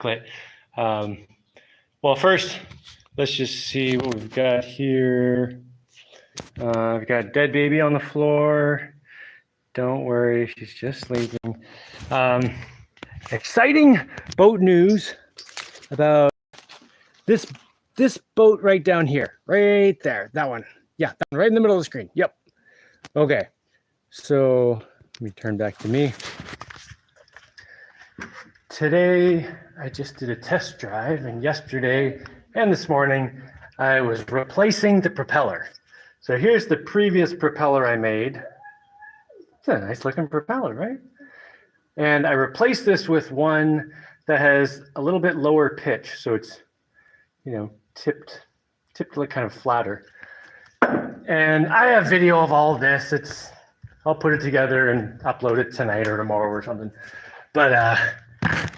Click. Well, first, let's just see what we've got here. We've got dead baby on the floor. Don't worry, she's just sleeping. Exciting boat news about this boat right down here, right there, that one. Yeah, that one right in the middle of the screen. Yep. Okay, so let me turn back to me. Today, I just did a test drive, and yesterday and this morning, I was replacing the propeller. So here's the previous propeller I made. It's a nice looking propeller, right? And I replaced this with one that has a little bit lower pitch. So it's, you know, tipped like kind of flatter. And I have video of all of this. I'll put it together and upload it tonight or tomorrow or something. But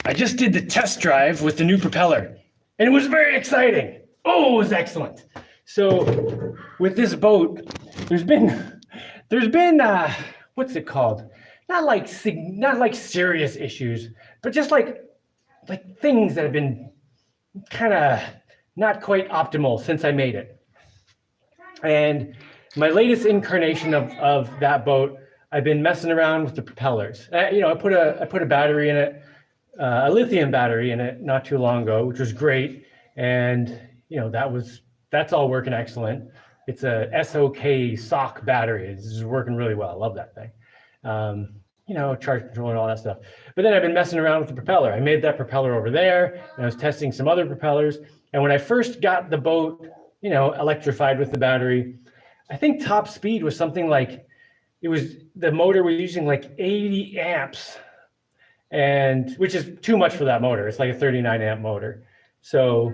I just did the test drive with the new propeller, and it was very exciting. Oh, it was excellent. So with this boat, there's been what's it called? Not like serious issues, but just like things that have been kind of not quite optimal since I made it. And my latest incarnation of that boat, I've been messing around with the propellers. I put a battery in it, a lithium battery in it not too long ago, which was great. And that's all working excellent. It's a SOK battery. It's working really well. I love that thing. Charge control and all that stuff. But then I've been messing around with the propeller. I made that propeller over there, and I was testing some other propellers. And when I first got the boat, electrified with the battery, I think top speed was something like, the motor was using like 80 amps, and which is too much for that motor. It's like a 39 amp motor. So,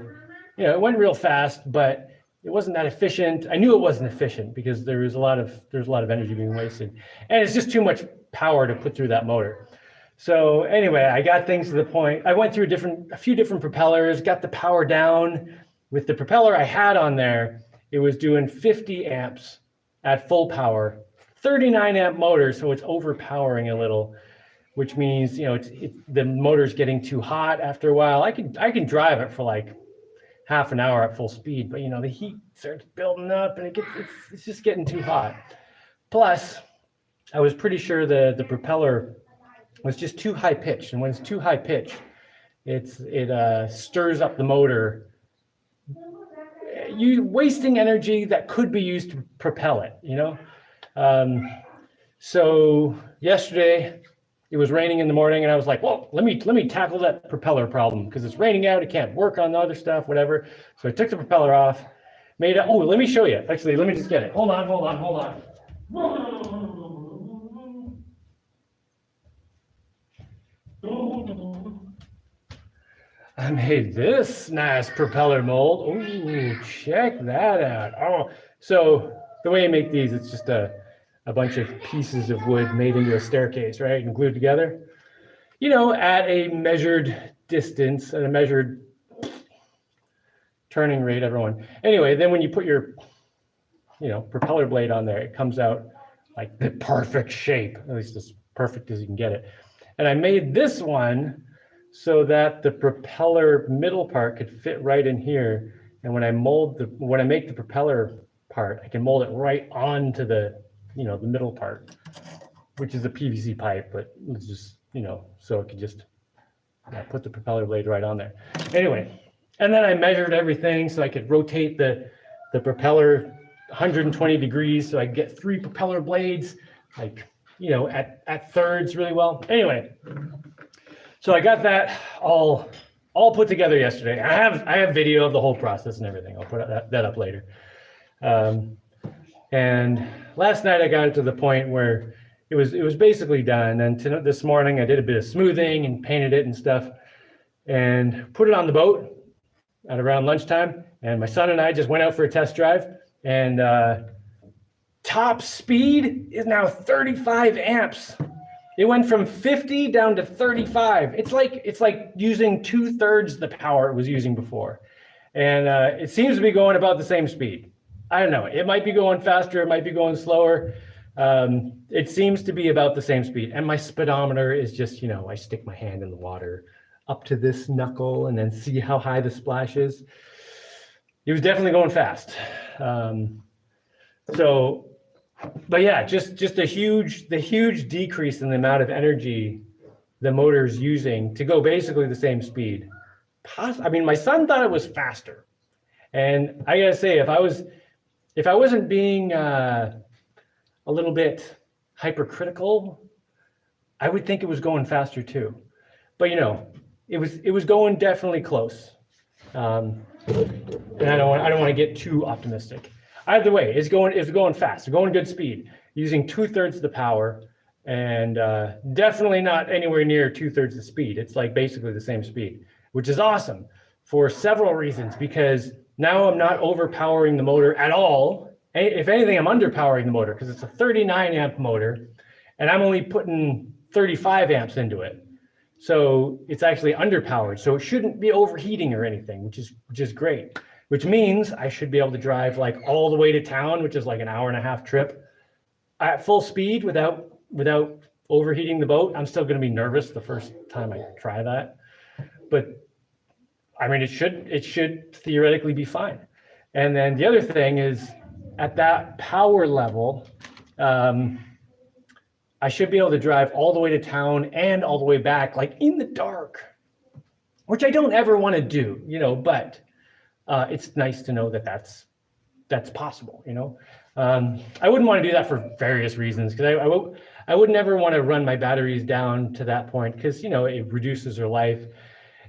it went real fast, but it wasn't that efficient. I knew it wasn't efficient because there was a lot of energy being wasted, and it's just too much power to put through that motor. So anyway, I got things to the point. I went through a few different propellers, got the power down. With the propeller I had on there, it was doing 50 amps at full power, 39 amp motor, so it's overpowering a little, which means the motor's getting too hot after a while. I can drive it for like half an hour at full speed, but the heat starts building up and it's just getting too hot. Plus, I was pretty sure the propeller was just too high pitched, and when it's too high pitched, it stirs up the motor, you wasting energy that could be used to propel it. So yesterday it was raining in the morning, and I was like, well, let me tackle that propeller problem because it's raining out. It can't work on the other stuff, whatever. So I took the propeller off, let me show you. Actually, let me just get it. Hold on. I made this nice propeller mold. Oh, check that out. Oh, so the way I make these, it's just a bunch of pieces of wood made into a staircase, right, and glued together, at a measured distance, at a measured turning rate, everyone. Anyway, then when you put your, propeller blade on there, it comes out like the perfect shape, at least as perfect as you can get it. And I made this one so that the propeller middle part could fit right in here. And when I make the propeller part, I can mold it right onto the middle part, which is a PVC pipe, but it's just, so it could just put the propeller blade right on there. Anyway, and then I measured everything so I could rotate the propeller 120 degrees so I could get 3 propeller blades, at thirds really well. Anyway, so I got that all put together yesterday. I have video of the whole process and everything. I'll put that up later. And last night I got it to the point where it was basically done. And this morning I did a bit of smoothing and painted it and stuff, and put it on the boat at around lunchtime. And my son and I just went out for a test drive, and top speed is now 35 amps. It went from 50 down to 35. It's like using 2/3 the power it was using before. And it seems to be going about the same speed. I don't know. It might be going faster. It might be going slower. It seems to be about the same speed. And my speedometer is just, I stick my hand in the water. up to this knuckle and then see how high the splash is. He was definitely going fast. But yeah, just the huge decrease in the amount of energy the motor's using to go basically the same speed. I mean, my son thought it was faster, and I gotta say, if I wasn't being a little bit hypercritical, I would think it was going faster too. But it was going definitely close. And I don't want to get too optimistic. Either way, it's going fast. It's going good speed, using 2/3 the power, and definitely not anywhere near 2/3 the speed. It's like basically the same speed, which is awesome for several reasons. Because now I'm not overpowering the motor at all. If anything, I'm underpowering the motor because it's a 39 amp motor, and I'm only putting 35 amps into it. So it's actually underpowered. So it shouldn't be overheating or anything, which is great. Which means I should be able to drive like all the way to town, which is like an 1.5-hour trip at full speed without overheating the boat. I'm still going to be nervous the first time I try that, but I mean, it should theoretically be fine. And then the other thing is, at that power level, I should be able to drive all the way to town and all the way back, like in the dark, which I don't ever want to do, but it's nice to know that that's possible, I wouldn't want to do that for various reasons, because I would never want to run my batteries down to that point, because, it reduces their life.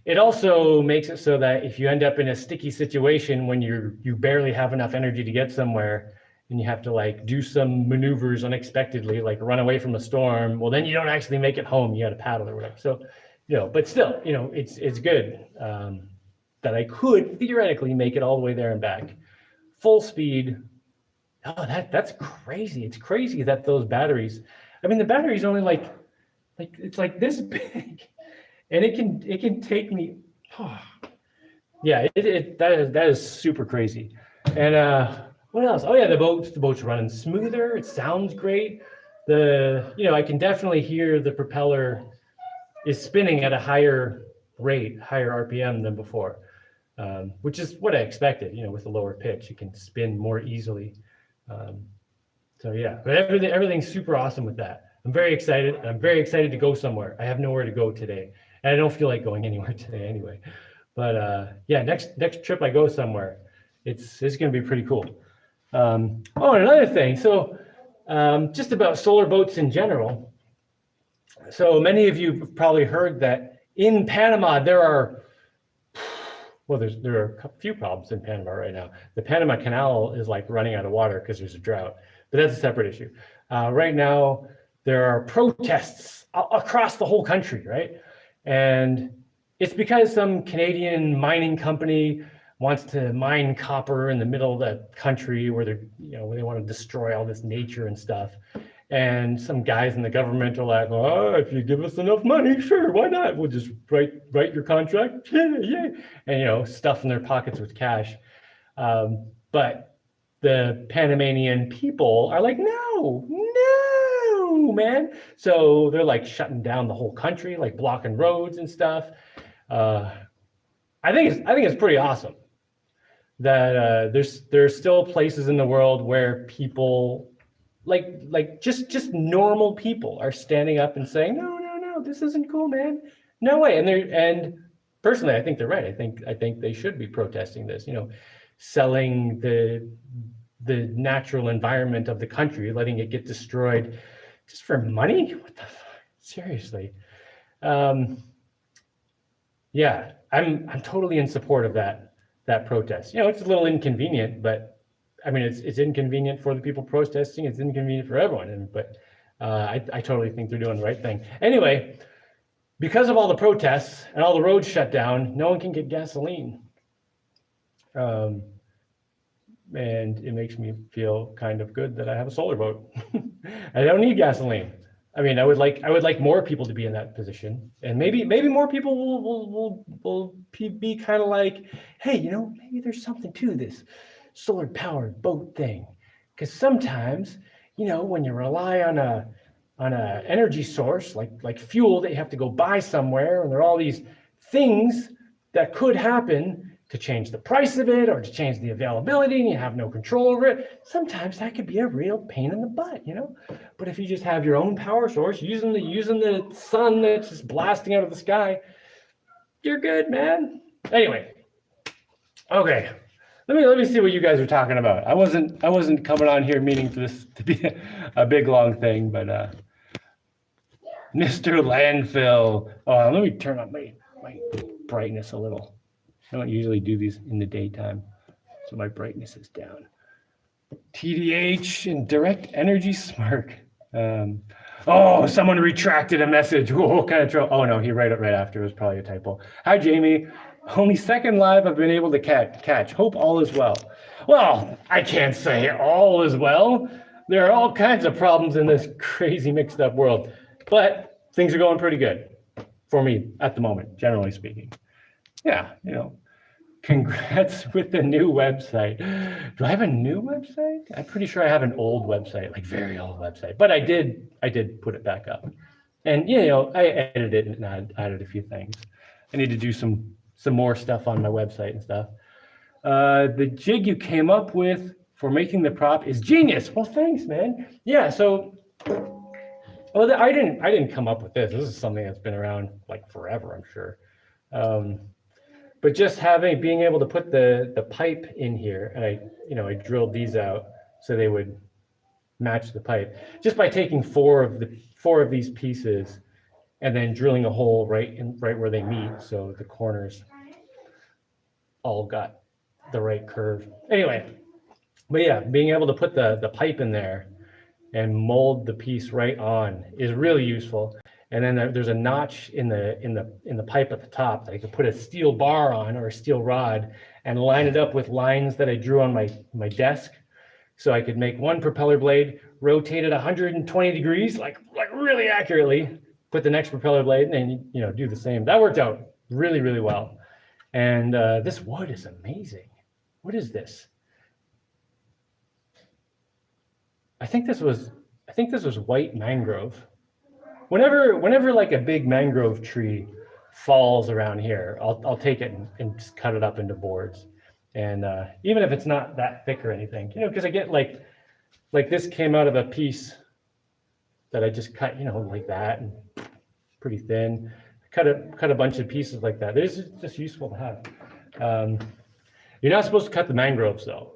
It also makes it so that if you end up in a sticky situation when you barely have enough energy to get somewhere, and you have to like do some maneuvers unexpectedly, like run away from a storm, well, then you don't actually make it home. You got to paddle or whatever. So, but still, it's good that I could theoretically make it all the way there and back, full speed. Oh, that's crazy. It's crazy that those batteries. I mean, the battery's only like it's like this big, and it can take me. Oh, yeah, that is super crazy. And what else? Oh yeah, the boat's running smoother. It sounds great. I can definitely hear the propeller is spinning at a higher rate, higher RPM than before, which is what I expected. With a lower pitch, it can spin more easily. So yeah, but everything's super awesome with that. I'm very excited. I'm very excited to go somewhere. I have nowhere to go today, and I don't feel like going anywhere today anyway. But yeah, next trip I go somewhere, it's going to be pretty cool. And another thing. So just about solar boats in general. So many of you have probably heard that in Panama there are a few problems in Panama right now. The Panama Canal is like running out of water because there's a drought, but that's a separate issue. Right now, there are protests across the whole country, right? And it's because some Canadian mining company wants to mine copper in the middle of the country where where they want to destroy all this nature and stuff. And some guys in the government are like, oh, if you give us enough money, sure, why not? We'll just write your contract, yeah. And, stuff in their pockets with cash. But the Panamanian people are like, no, man. So they're like shutting down the whole country, like blocking roads and stuff. I think it's pretty awesome that there's still places in the world where people like just normal people are standing up and saying, no, this isn't cool, man. No way. And personally, I think they're right. I think they should be protesting this, selling the natural environment of the country, letting it get destroyed just for money. What the fuck? Seriously. Yeah, I'm totally in support of that protest. It's a little inconvenient, but I mean, it's inconvenient for the people protesting. It's inconvenient for everyone. But I totally think they're doing the right thing. Anyway, because of all the protests and all the roads shut down, no one can get gasoline. And it makes me feel kind of good that I have a solar boat. I don't need gasoline. I mean, I would like more people to be in that position, and maybe more people will be kind of like, hey, maybe there's something to this solar powered boat thing, because sometimes when you rely on a energy source like fuel that you have to go buy somewhere, and there are all these things that could happen to change the price of it or to change the availability, and you have no control over it, sometimes that could be a real pain in the butt, you know? But if you just have your own power source, using the sun that's just blasting out of the sky, you're good, man. Anyway, okay. Let me see what you guys are talking about. I wasn't coming on here meaning for this to be a big long thing, but Mr. Landfill. Oh, let me turn up my brightness a little. I don't usually do these in the daytime, so my brightness is down. TDH and direct energy smirk. Oh, someone retracted a message. What kind of trouble? Oh no, he wrote it right after. It was probably a typo. Hi, Jaimie. Only second live I've been able to catch. Hope all is well. Well, I can't say all is well. There are all kinds of problems in this crazy mixed up world, but things are going pretty good for me at the moment, generally speaking. Yeah, you know, congrats with the new website. Do I have a new website? I'm pretty sure I have an old website, like very old website, but I did put it back up. And, you know, I edited it and added a few things. I need to do some more stuff on my website and stuff. The jig you came up with for making the prop is genius. Well, thanks, man. Yeah, so, well, I didn't come up with this. This is something that's been around like forever, I'm sure. But just being able to put the pipe in here, and I drilled these out so they would match the pipe, just by taking four of these pieces and then drilling a hole right where they meet, so the corners all got the right curve. Anyway, but yeah, being able to put the pipe in there and mold the piece right on is really useful. And then there's a notch in the pipe at the top that I could put a steel bar on or a steel rod and line it up with lines that I drew on my desk. So I could make one propeller blade, rotate it 120 degrees, like really accurately, put the next propeller blade, and then, you know, do the same. That worked out really, really well. And this wood is amazing. What is this? I think this was white mangrove. Whenever like a big mangrove tree falls around here, I'll take it and just cut it up into boards. And even if it's not that thick or anything, you know, because I get like this came out of a piece that I just cut, you know, like that, and pretty thin. Cut a bunch of pieces like that. This is just useful to have. You're not supposed to cut the mangroves though,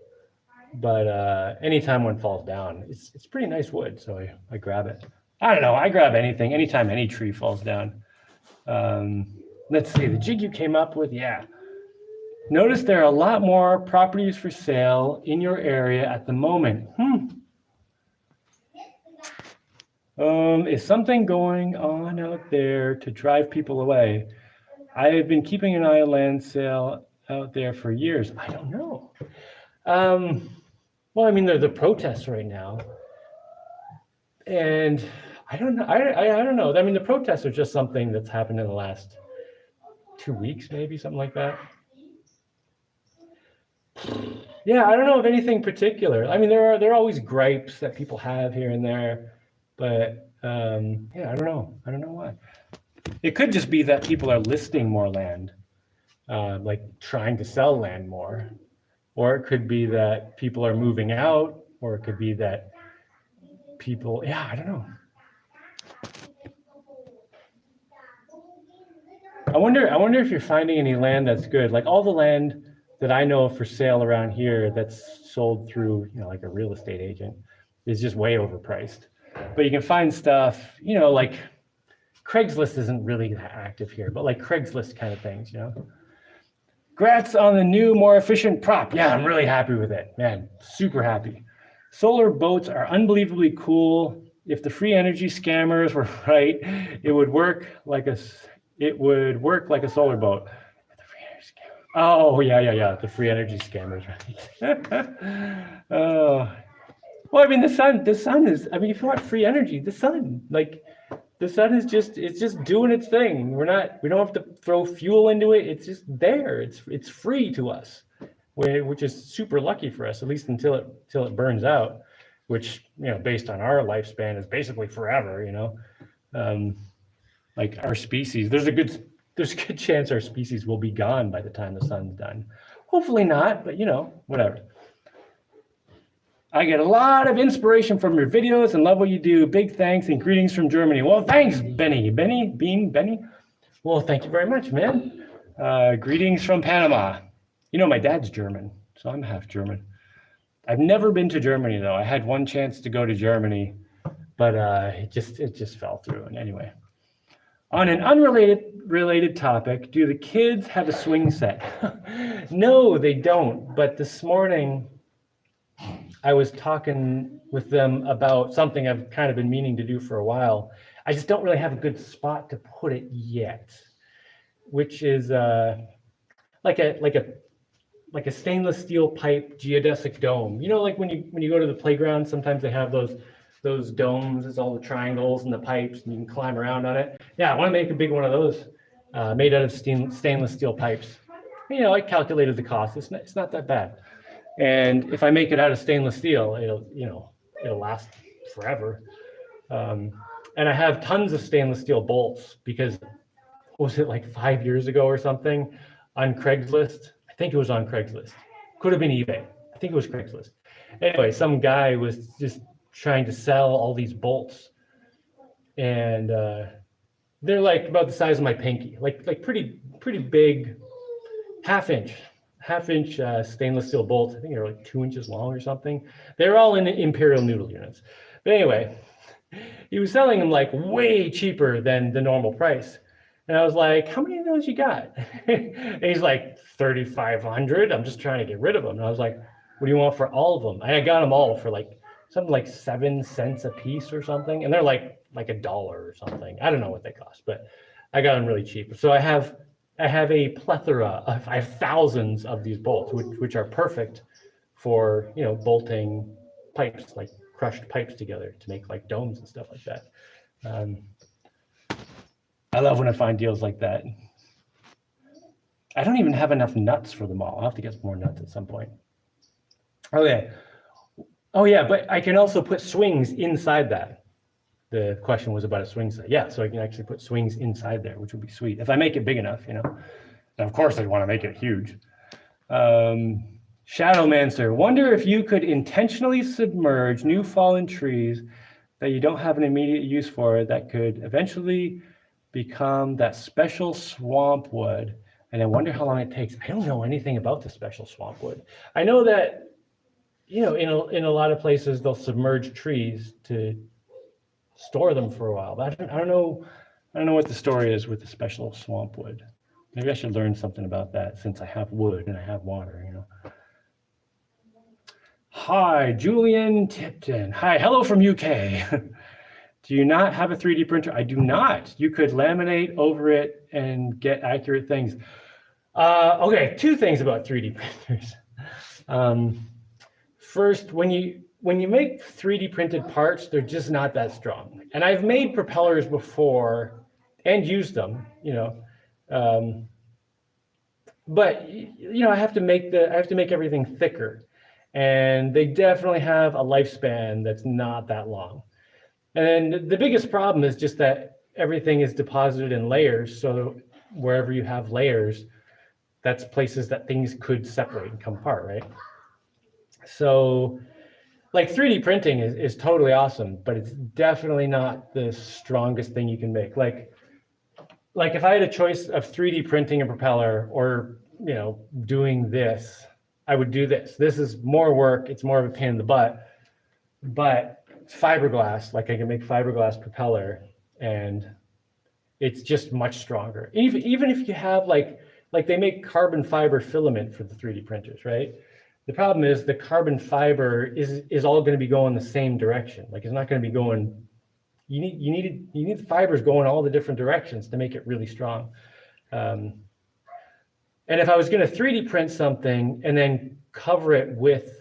but anytime one falls down, it's pretty nice wood, so I grab it. I don't know, I grab anything, anytime any tree falls down. Let's see, the jig you came up with, yeah. Notice there are a lot more properties for sale in your area at the moment. Is something going on out there to drive people away? I have been keeping an eye on land sale out there for years. I don't know. Well, I mean, there are the protests right now. And I don't know. I don't know. I mean, the protests are just something that's happened in the last 2 weeks, maybe something like that. Yeah, I don't know of anything particular. I mean, there are always gripes that people have here and there, but yeah, I don't know. I don't know why. It could just be that people are listing more land, like trying to sell land more, or it could be that people are moving out, or it could be that people, yeah, I don't know. I wonder if you're finding any land that's good. Like all the land that I know of for sale around here that's sold through, you know, like a real estate agent is just way overpriced. But you can find stuff, you know, like Craigslist isn't really that active here, but like Craigslist kind of things, you know. Congrats on the new, more efficient prop. Yeah, I'm really happy with it, man. Super happy. Solar boats are unbelievably cool. If the free energy scammers were right, it would work like a solar boat. Oh, yeah. The free energy scammers, right? Oh. Well, I mean, the sun is, I mean, if you want free energy, the sun is just doing its thing. We don't have to throw fuel into it. It's just there. It's free to us, which is super lucky for us, at least until it burns out, which, you know, based on our lifespan is basically forever, you know. Like our species, there's a good there's a good chance our species will be gone by the time the sun's done. Hopefully not, but whatever. I get a lot of inspiration from your videos and love what you do. Big thanks and greetings from Germany. Well, thanks, Benny. Benny? Well, thank you very much, man. Greetings from Panama. My dad's German, so I'm half German. I've never been to Germany, though. I had one chance to go to Germany, but it just fell through. And anyway, on an unrelated topic, do the kids have a swing set? No, they don't. But this morning, I was talking with them about something I've kind of been meaning to do for a while. I just don't really have a good spot to put it yet, which is like a stainless steel pipe geodesic dome. Like when you go to the playground, sometimes they have those domes. It's all the triangles and the pipes, and you can climb around on it. Yeah, I want to make a big one of those, made out of stainless steel pipes. I calculated the cost. It's not that bad. And if I make it out of stainless steel, it'll last forever. And I have tons of stainless steel bolts because, was it like 5 years ago or something, on Craigslist? I think it was on Craigslist. Could have been eBay. I think it was Craigslist. Anyway, some guy was just trying to sell all these bolts, and they're like about the size of my pinky, like pretty big, half inch stainless steel bolts. I think they're like 2 inches long or something. They're all in imperial noodle units. But anyway, he was selling them like way cheaper than the normal price. And I was like, how many of those you got? And he's like, 3,500. I'm just trying to get rid of them. And I was like, what do you want for all of them? And I got them all for something like 7 cents a piece or something. And they're like $1 or something. I don't know what they cost, but I got them really cheap. So I have a plethora I have thousands of these bolts, which are perfect for, bolting pipes, like crushed pipes together to make like domes and stuff like that. I love when I find deals like that. I don't even have enough nuts for them all. I'll have to get some more nuts at some point. Okay. Oh yeah, but I can also put swings inside that. The question was about a swing set. Yeah, so I can actually put swings inside there, which would be sweet. If I make it big enough, And of course I'd want to make it huge. Shadowmancer, wonder if you could intentionally submerge new fallen trees that you don't have an immediate use for that could eventually become that special swamp wood. And I wonder how long it takes. I don't know anything about the special swamp wood. I know that, in a lot of places they'll submerge trees to store them for a while. But I don't know what the story is with the special swamp wood. Maybe I should learn something about that since I have wood and I have water, Hi, Julian Tipton. Hi, hello from UK. Do you not have a 3D printer? I do not. You could laminate over it and get accurate things. Okay, 2 things about 3D printers. First, when you make 3D printed parts, they're just not that strong. And I've made propellers before and used them, but I have to make everything thicker, and they definitely have a lifespan that's not that long. And the biggest problem is just that everything is deposited in layers. So wherever you have layers, that's places that things could separate and come apart, right? So like 3D printing is totally awesome, but it's definitely not the strongest thing you can make. Like if I had a choice of 3D printing a propeller or, doing this, I would do this. This is more work. It's more of a pain in the butt, but fiberglass, like I can make fiberglass propeller, and it's just much stronger. Even if you have like they make carbon fiber filament for the 3D printers, right? The problem is the carbon fiber is all going to be going the same direction. Like it's not going to be going. You need the fibers going all the different directions to make it really strong. And if I was going to 3D print something and then cover it with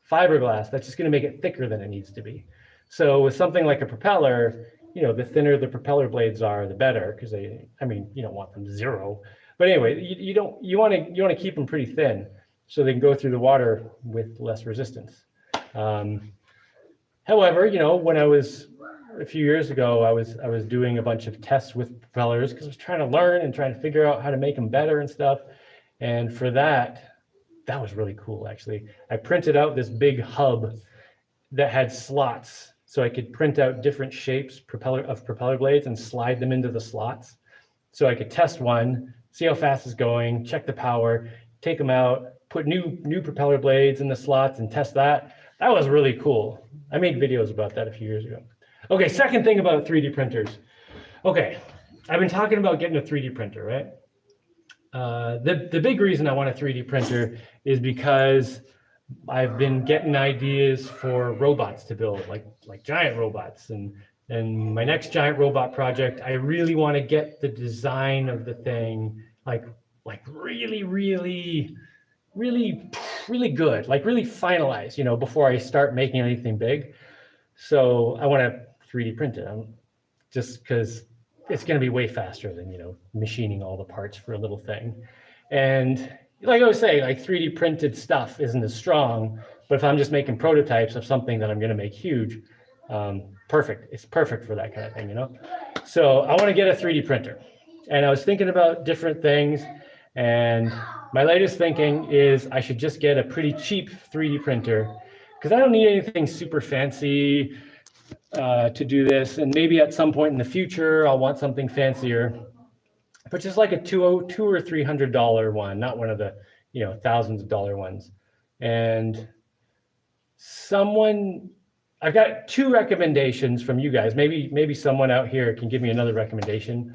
fiberglass, that's just going to make it thicker than it needs to be. So with something like a propeller, the thinner the propeller blades are, the better, because you don't want them zero. But anyway, you want to keep them pretty thin so they can go through the water with less resistance. However, when I was a few years ago, I was doing a bunch of tests with propellers because I was trying to learn and trying to figure out how to make them better and stuff. And for that was really cool, actually. I printed out this big hub that had slots, so I could print out different shapes of propeller blades and slide them into the slots. So I could test one, see how fast it's going, check the power, take them out, put new propeller blades in the slots and test that. That was really cool. I made videos about that a few years ago. Okay, second thing about 3D printers. Okay, I've been talking about getting a 3D printer, right? The big reason I want a 3D printer is because I've been getting ideas for robots to build, like giant robots. And my next giant robot project, I really want to get the design of the thing like really, really, really, really good, like really finalized, you know, before I start making anything big. So I want to 3D print it, just because it's going to be way faster than, you know, machining all the parts for a little thing. And like I was saying, like 3D printed stuff isn't as strong, but if I'm just making prototypes of something that I'm going to make huge, perfect. It's perfect for that kind of thing, you know? So I want to get a 3D printer. And I was thinking about different things, and my latest thinking is I should just get a pretty cheap 3D printer because I don't need anything super fancy to do this. And maybe at some point in the future, I'll want something fancier, but just like a $200 or $300 one, not one of the, you know, thousands of dollar ones. And I've got two recommendations from you guys. Maybe someone out here can give me another recommendation.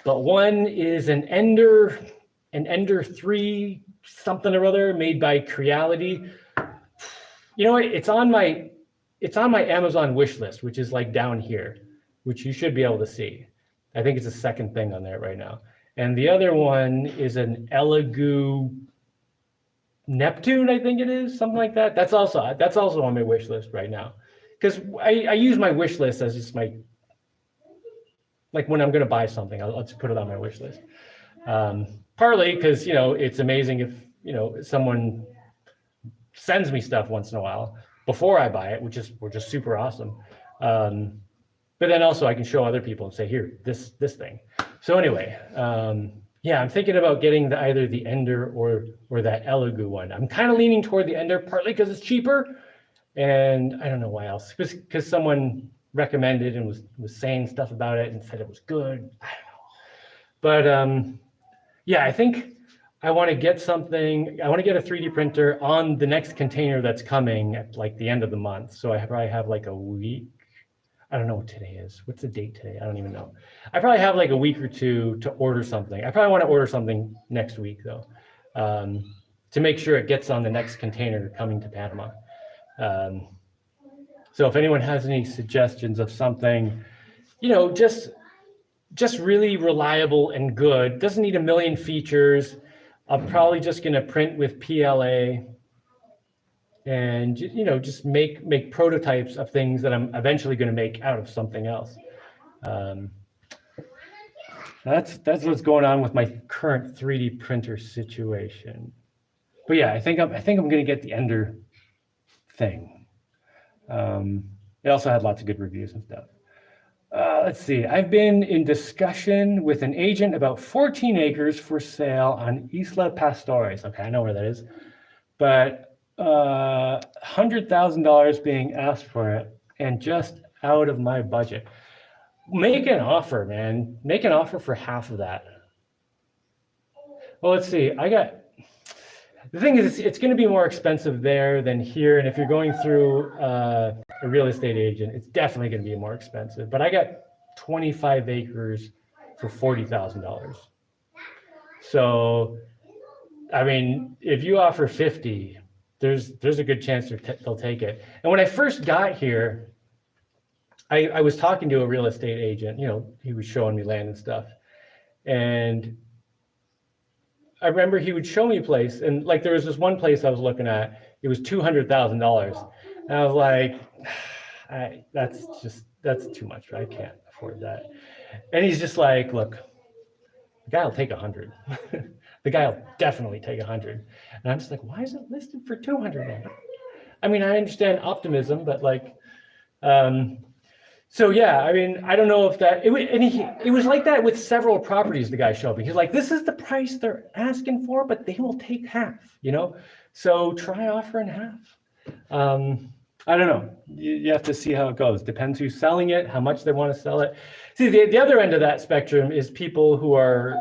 But one is an Ender 3 something or other made by Creality. You know what? It's on my Amazon wish list, which is like down here, which you should be able to see. I think it's the second thing on there right now. And the other one is an Elegoo Neptune, I think it is, something like that. That's also on my wish list right now. Because I use my wish list as just my, like when I'm going to buy something, I'll just put it on my wish list. Partly because, you know, it's amazing if, you know, someone sends me stuff once in a while before I buy it, which is super awesome. But then also I can show other people and say, here, this thing. So anyway, yeah, I'm thinking about getting either the Ender or that Elegoo one. I'm kind of leaning toward the Ender, partly because it's cheaper, and I don't know why else, because someone recommended and was saying stuff about it and said it was good. I don't know. But yeah, I think I want to get something. I want to get a 3D printer on the next container that's coming at like the end of the month. So I probably have like a week. I don't know what today is. What's the date today? I don't even know. I probably have like a week or two to order something. I probably want to order something next week though, to make sure it gets on the next container coming to Panama. So if anyone has any suggestions of something, you know, just really reliable and good, doesn't need a million features. I'm probably just going to print with PLA and, you know, just make prototypes of things that I'm eventually going to make out of something else. That's what's going on with my current 3D printer situation. But yeah, I think I'm going to get the Ender thing. It also had lots of good reviews and stuff. Let's see. I've been in discussion with an agent about 14 acres for sale on Isla Pastores. Okay, I know where that is. But $100,000 being asked for it, and just out of my budget. Make an offer, man. Make an offer for half of that. Well, let's see. The thing is, it's going to be more expensive there than here. And if you're going through a real estate agent, it's definitely going to be more expensive. But I got 25 acres for $40,000. So, I mean, if you offer 50, there's a good chance they'll take it. And when I first got here, I was talking to a real estate agent. You know, he was showing me land and stuff. And I remember he would show me a place, and like there was this one place I was looking at, it was $200,000. And I was like, that's too much. I can't afford that. And he's just like, look, the guy will take 100. The guy will definitely take 100. And I'm just like, why is it listed for 200? I mean, I understand optimism, but like, So yeah, I mean, I don't know if that it was like that with several properties. The guy showed me. He's like, "This is the price they're asking for, but they will take half." So try offering half. I don't know. You have to see how it goes. Depends who's selling it, how much they want to sell it. See, the other end of that spectrum is people who are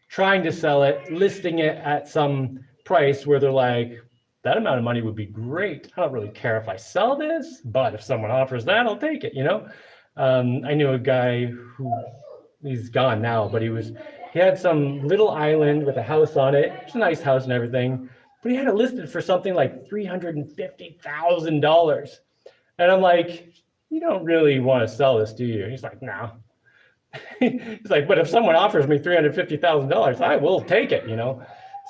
trying to sell it, listing it at some price where they're like, that amount of money would be great. I don't really care if I sell this, but if someone offers that, I'll take it, I knew a guy who, he's gone now, but he had some little island with a house on it. It's a nice house and everything, but he had it listed for something like $350,000. And I'm like, you don't really want to sell this, do you? And he's like, no. He's like, but if someone offers me $350,000, I will take it,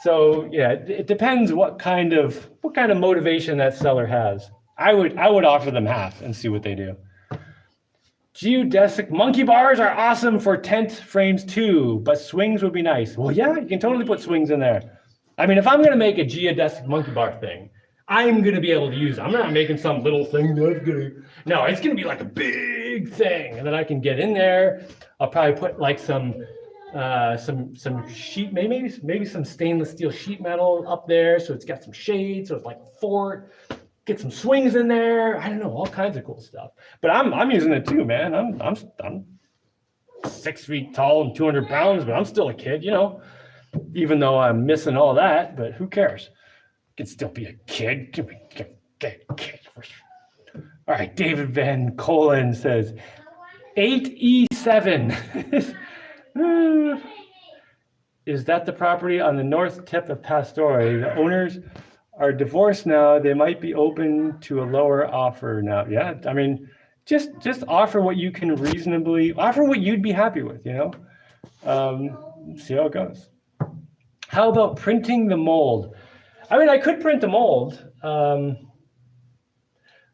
So yeah, it depends what kind of motivation that seller has. I would offer them half and see what they do. Geodesic monkey bars are awesome for tent frames too, but swings would be nice. Well, yeah, you can totally put swings in there. I mean, if I'm gonna make a geodesic monkey bar thing, I'm gonna be able to use it. I'm not making some little thing no, it's gonna be like a big thing, and then I can get in there. I'll probably put like some sheet, maybe some stainless steel sheet metal up there, so it's got some shade, so it's like a fort. Get some swings in there. I don't know, all kinds of cool stuff. But I'm using it too, man. I'm 6 feet tall and 200 pounds, but I'm still a kid, Even though I'm missing all that, but who cares? I can still be a kid. All right, David Van Colin says 8E7. Is that the property on the north tip of Pastore? The owners are divorced now. They might be open to a lower offer now. Yeah, I mean, just offer what you can reasonably offer, what you'd be happy with. See how it goes. How about printing the mold? I mean, I could print the mold, but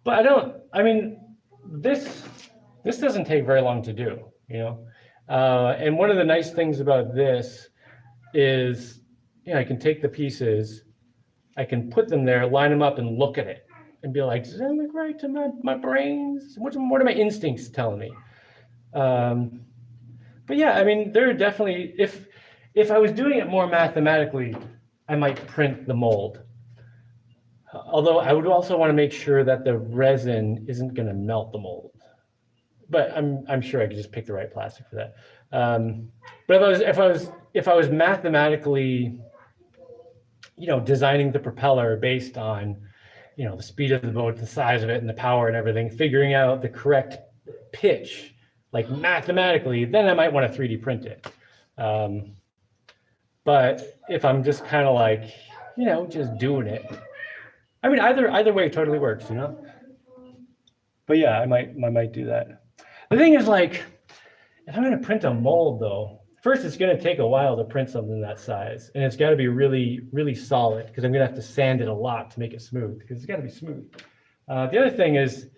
I don't. I mean, this doesn't take very long to do. And one of the nice things about this is, I can take the pieces, I can put them there, line them up, and look at it, and be like, does that look right to my brains? What are my instincts telling me? But yeah, I mean, there are definitely, if I was doing it more mathematically, I might print the mold. Although I would also want to make sure that the resin isn't going to melt the mold. But I'm sure I could just pick the right plastic for that. But if I was mathematically, designing the propeller based on, the speed of the boat, the size of it, and the power and everything, figuring out the correct pitch, like mathematically, then I might want to 3D print it. But if I'm just kind of like, just doing it, I mean, either way totally works, But yeah, I might do that. The thing is, like, if I'm going to print a mold, though, first it's going to take a while to print something that size, and it's got to be really, really solid, because I'm going to have to sand it a lot to make it smooth, because it's got to be smooth. The other thing is,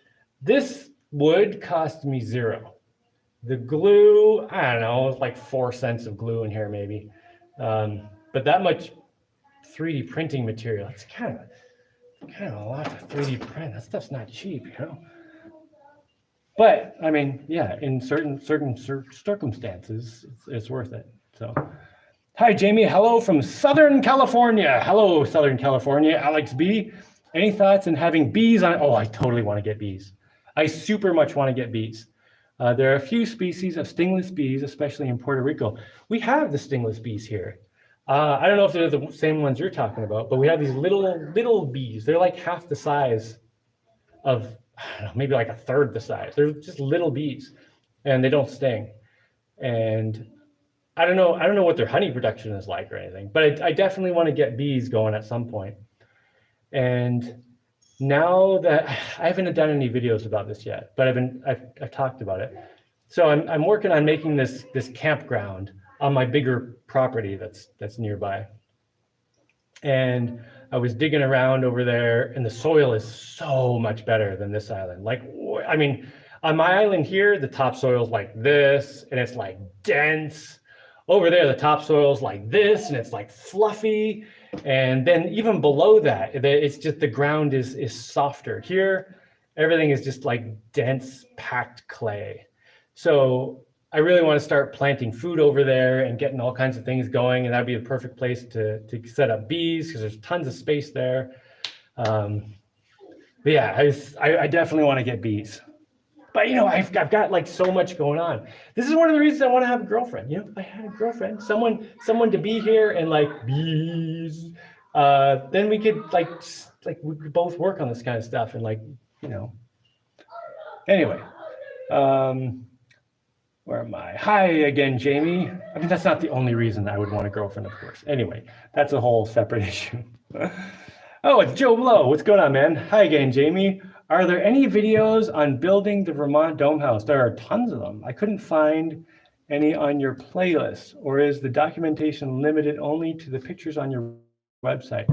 this wood cost me $0. The glue, I don't know, it's like 4 cents of glue in here, maybe. But that much 3D printing material, it's kind of a lot to 3D print. That stuff's not cheap, But I mean, yeah, in certain circumstances, it's worth it. So, hi, Jaimie. Hello from Southern California. Hello, Southern California. Alex B. Any thoughts on having bees on? Oh, I totally want to get bees. I super much want to get bees. There are a few species of stingless bees, especially in Puerto Rico. We have the stingless bees here. I don't know if they're the same ones you're talking about, but we have these little bees. They're like half the size of, I don't know, maybe like a third the size. They're just little bees, and they don't sting. And I don't know what their honey production is like or anything, but I definitely want to get bees going at some point. And now that I haven't done any videos about this yet, but I've talked about it. So I'm working on making this campground on my bigger property that's nearby. And I was digging around over there, and the soil is so much better than this island. Like, I mean, on my island here, the topsoil is like this, and it's like dense. Over there, the topsoil is like this, and it's like fluffy. And then even below that, it's just the ground is softer. Here, everything is just like dense, packed clay. So I really want to start planting food over there and getting all kinds of things going, and that'd be the perfect place to set up bees because there's tons of space there. But yeah, I definitely want to get bees. But I've got like so much going on. This is one of the reasons I want to have a girlfriend. If I had a girlfriend, someone to be here and like bees, then we could like we could both work on this kind of stuff and Anyway, where am I? Hi again, Jaimie. I mean, that's not the only reason I would want a girlfriend, of course. Anyway, that's a whole separate issue. Oh, it's Joe Blow. What's going on, man? Hi again, Jaimie. Are there any videos on building the Vermont Dome House? There are tons of them. I couldn't find any on your playlist, or is the documentation limited only to the pictures on your website?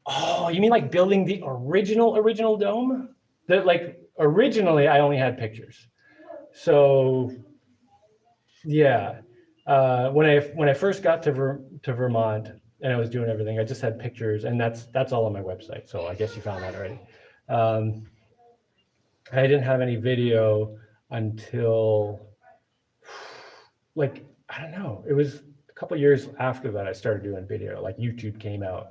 Oh, you mean like building the original dome? That like originally I only had pictures. So yeah, when I first got to Vermont and I was doing everything, I just had pictures, and that's all on my website. So I guess you found that already. I didn't have any video until like, I don't know, it was a couple of years after that I started doing video, like YouTube came out.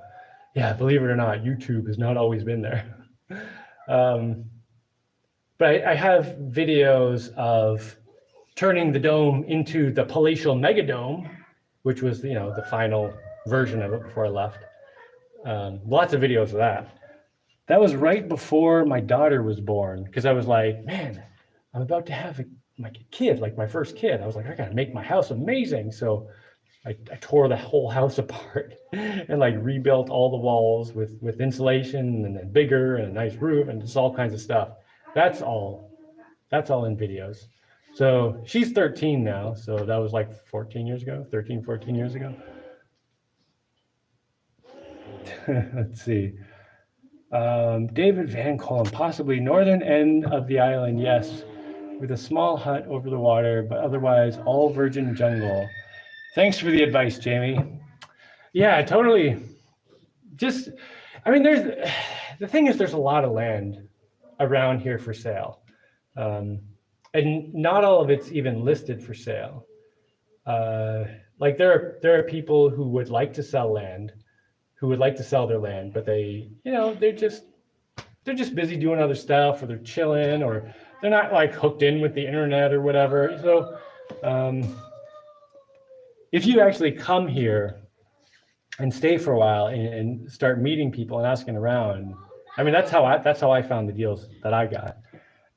Yeah, believe it or not, YouTube has not always been there. But I have videos of turning the dome into the palatial megadome, which was the final version of it before I left. Lots of videos of that. That was right before my daughter was born, because I was like, man, I'm about to have my kid, like my first kid. I was like, I gotta make my house amazing. So I tore the whole house apart and like rebuilt all the walls with insulation and then bigger and a nice roof and just all kinds of stuff. That's all in videos. So she's 13 now. So that was like 14 years ago. Let's see. David Van Colum, possibly northern end of the island, yes, with a small hut over the water, but otherwise all virgin jungle. Thanks for the advice, Jaimie. Yeah, totally. I mean, the thing is, there's a lot of land around here for sale. And not all of it's even listed for sale. Like there are people who would like to sell land, who would like to sell their land, but they're just busy doing other stuff, or they're chilling, or they're not like hooked in with the internet or whatever. So if you actually come here and stay for a while and start meeting people and asking around, I mean, that's how I found the deals that I got.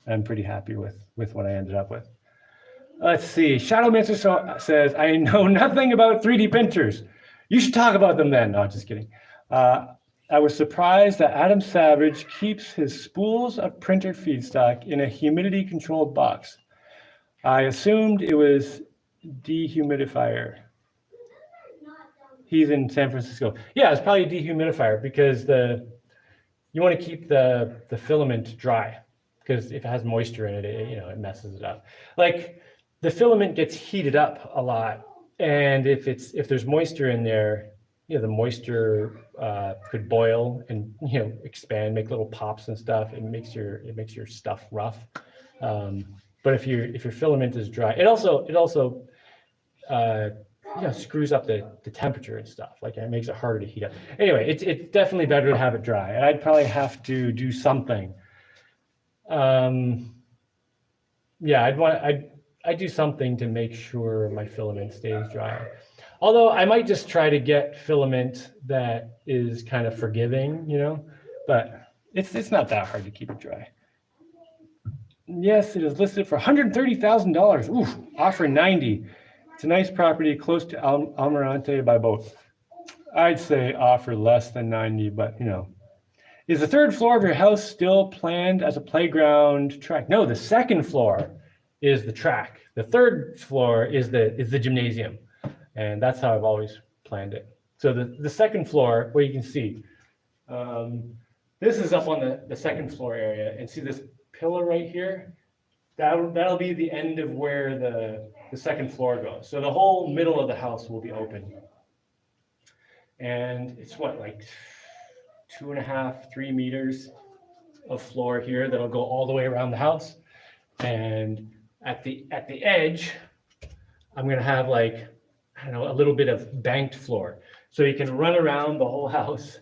I'm pretty happy with what I ended up with. Let's see. Shadowmancer says, I know nothing about 3D printers. You should talk about them then. No, just kidding. I was surprised that Adam Savage keeps his spools of printer feedstock in a humidity-controlled box. I assumed it was dehumidifier. He's in San Francisco. Yeah, it's probably a dehumidifier because you want to keep the filament dry, because if it has moisture in it, it messes it up. Like the filament gets heated up a lot, and if there's moisture in there, the moisture could boil and expand, make little pops and stuff. It makes your stuff rough. But if your filament is dry, it also screws up the temperature and stuff. Like it makes it harder to heat up. Anyway, it's definitely better to have it dry. And I'd probably have to do something. I'd do something to make sure my filament stays dry. Although I might just try to get filament that is kind of forgiving, but it's not that hard to keep it dry. Yes, it is listed for $130,000. Oof, offer 90. It's a nice property close to Almirante by boat. I'd say offer less than 90, but Is the third floor of your house still planned as a playground track? No, the second floor is the track. The third floor is the gymnasium. And that's how I've always planned it. So the second floor, where you can see, this is up on the second floor area, and see this pillar right here? That'll be the end of where the second floor goes. So the whole middle of the house will be open. And it's what, like 2.5, 3 meters. of floor here that'll go all the way around the house. And at the edge, I'm gonna have like, I don't know, a little bit of banked floor. So you can run around the whole house.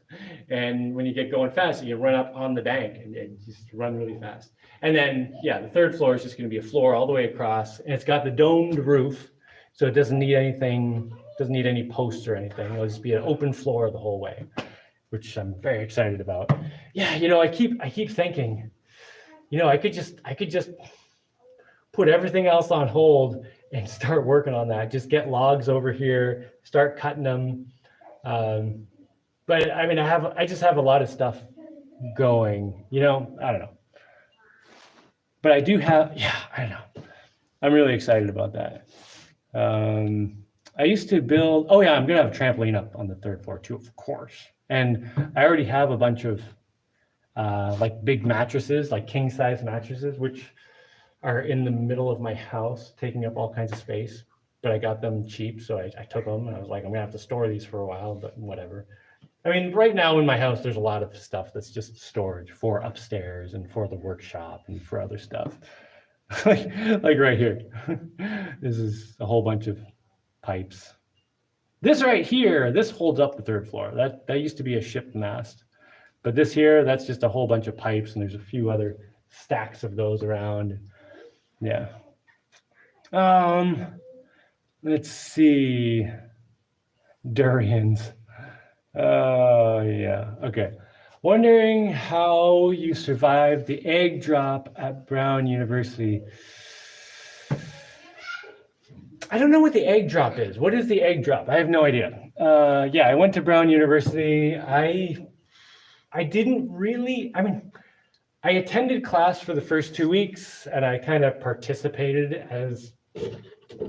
And when you get going fast, you can run up on the bank and just run really fast. And then, yeah, the third floor is just gonna be a floor all the way across. And it's got the domed roof, so it doesn't need anything, doesn't need any posts or anything. It'll just be an open floor the whole way, which I'm very excited about. Yeah, you know, I keep thinking, you know, I could just put everything else on hold and start working on that. Just get logs over here, start cutting them. But I mean, I just have a lot of stuff going, you know, I don't know. But I do have, yeah, I don't know. I'm really excited about that. I used to build, oh yeah, I'm gonna have a trampoline up on the third floor too, of course. And I already have a bunch of like big mattresses, like king size mattresses, which are in the middle of my house, taking up all kinds of space. But I got them cheap, so I took them and I was like, I'm gonna have to store these for a while, but whatever. I mean, right now in my house, there's a lot of stuff that's just storage for upstairs and for the workshop and for other stuff. like right here. This is a whole bunch of pipes. This right here, this holds up the third floor. That used to be a ship mast. But this here, that's just a whole bunch of pipes, and there's a few other stacks of those around. Yeah. Let's see. Durians. Oh, yeah. Okay. Wondering how you survived the egg drop at Brown University. I don't know what the egg drop is. What is the egg drop? I have no idea. Yeah, I went to Brown University. I didn't really, I mean, I attended class for the first 2 weeks and I kind of participated as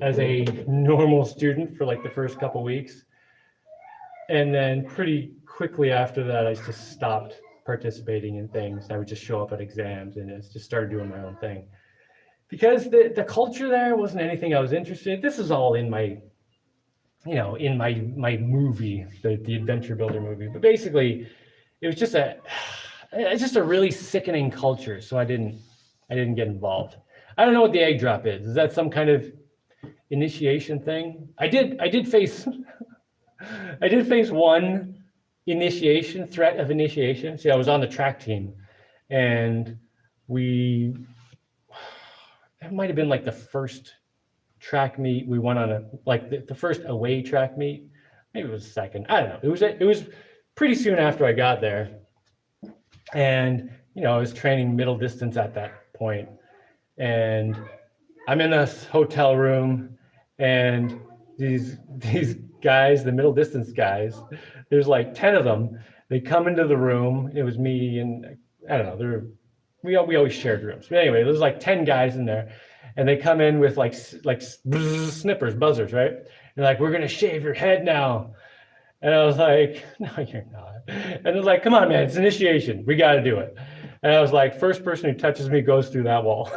a normal student for like the first couple weeks. And then pretty quickly after that, I just stopped participating in things. I would just show up at exams and just started doing my own thing. Because the culture there wasn't anything I was interested in. This is all in my, you know, in my movie, the Adventure Builder movie. But basically, it was just a really sickening culture. So I didn't get involved. I don't know what the egg drop is. Is that some kind of initiation thing? I did face I did face one threat of initiation. See, I was on the track team, and it might have been like the first track meet we went on, the first away track meet. Maybe it was the second. I don't know. It was pretty soon after I got there, and you know, I was training middle distance at that point, and I'm in a hotel room, and these guys, the middle distance guys, there's like 10 of them. They come into the room. It was me and I don't know. We always shared rooms. But anyway, there's like 10 guys in there, and they come in with like snippers, buzzers, right? They're like, "We're gonna shave your head now." And I was like, "No, you're not." And they're like, "Come on, man, it's initiation. We got to do it." And I was like, "First person who touches me goes through that wall."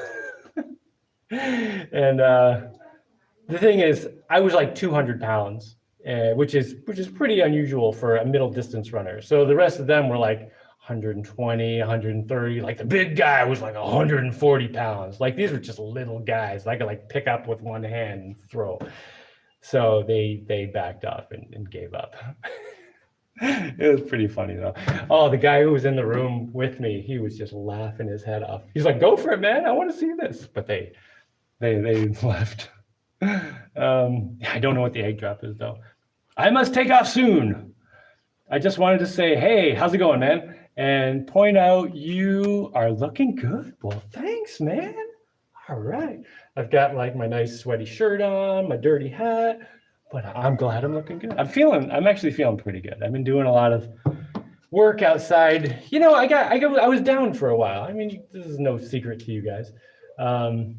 And the thing is, I was like 200 pounds, which is pretty unusual for a middle distance runner. So the rest of them were like 120, 130. Like the big guy was like 140 pounds. Like these were just little guys. I could like pick up with one hand and throw. So they backed off and gave up. It was pretty funny though. Oh, the guy who was in the room with me, he was just laughing his head off. He's like, "Go for it, man. I want to see this." But they left. I don't know what the egg drop is though. I must take off soon. I just wanted to say, hey, how's it going, man? And point out you are looking good. Well, thanks, man. All right. I've got like my nice sweaty shirt on, my dirty hat, but I'm glad I'm looking good. I'm actually feeling pretty good. I've been doing a lot of work outside. You know, I was down for a while. I mean, this is no secret to you guys. And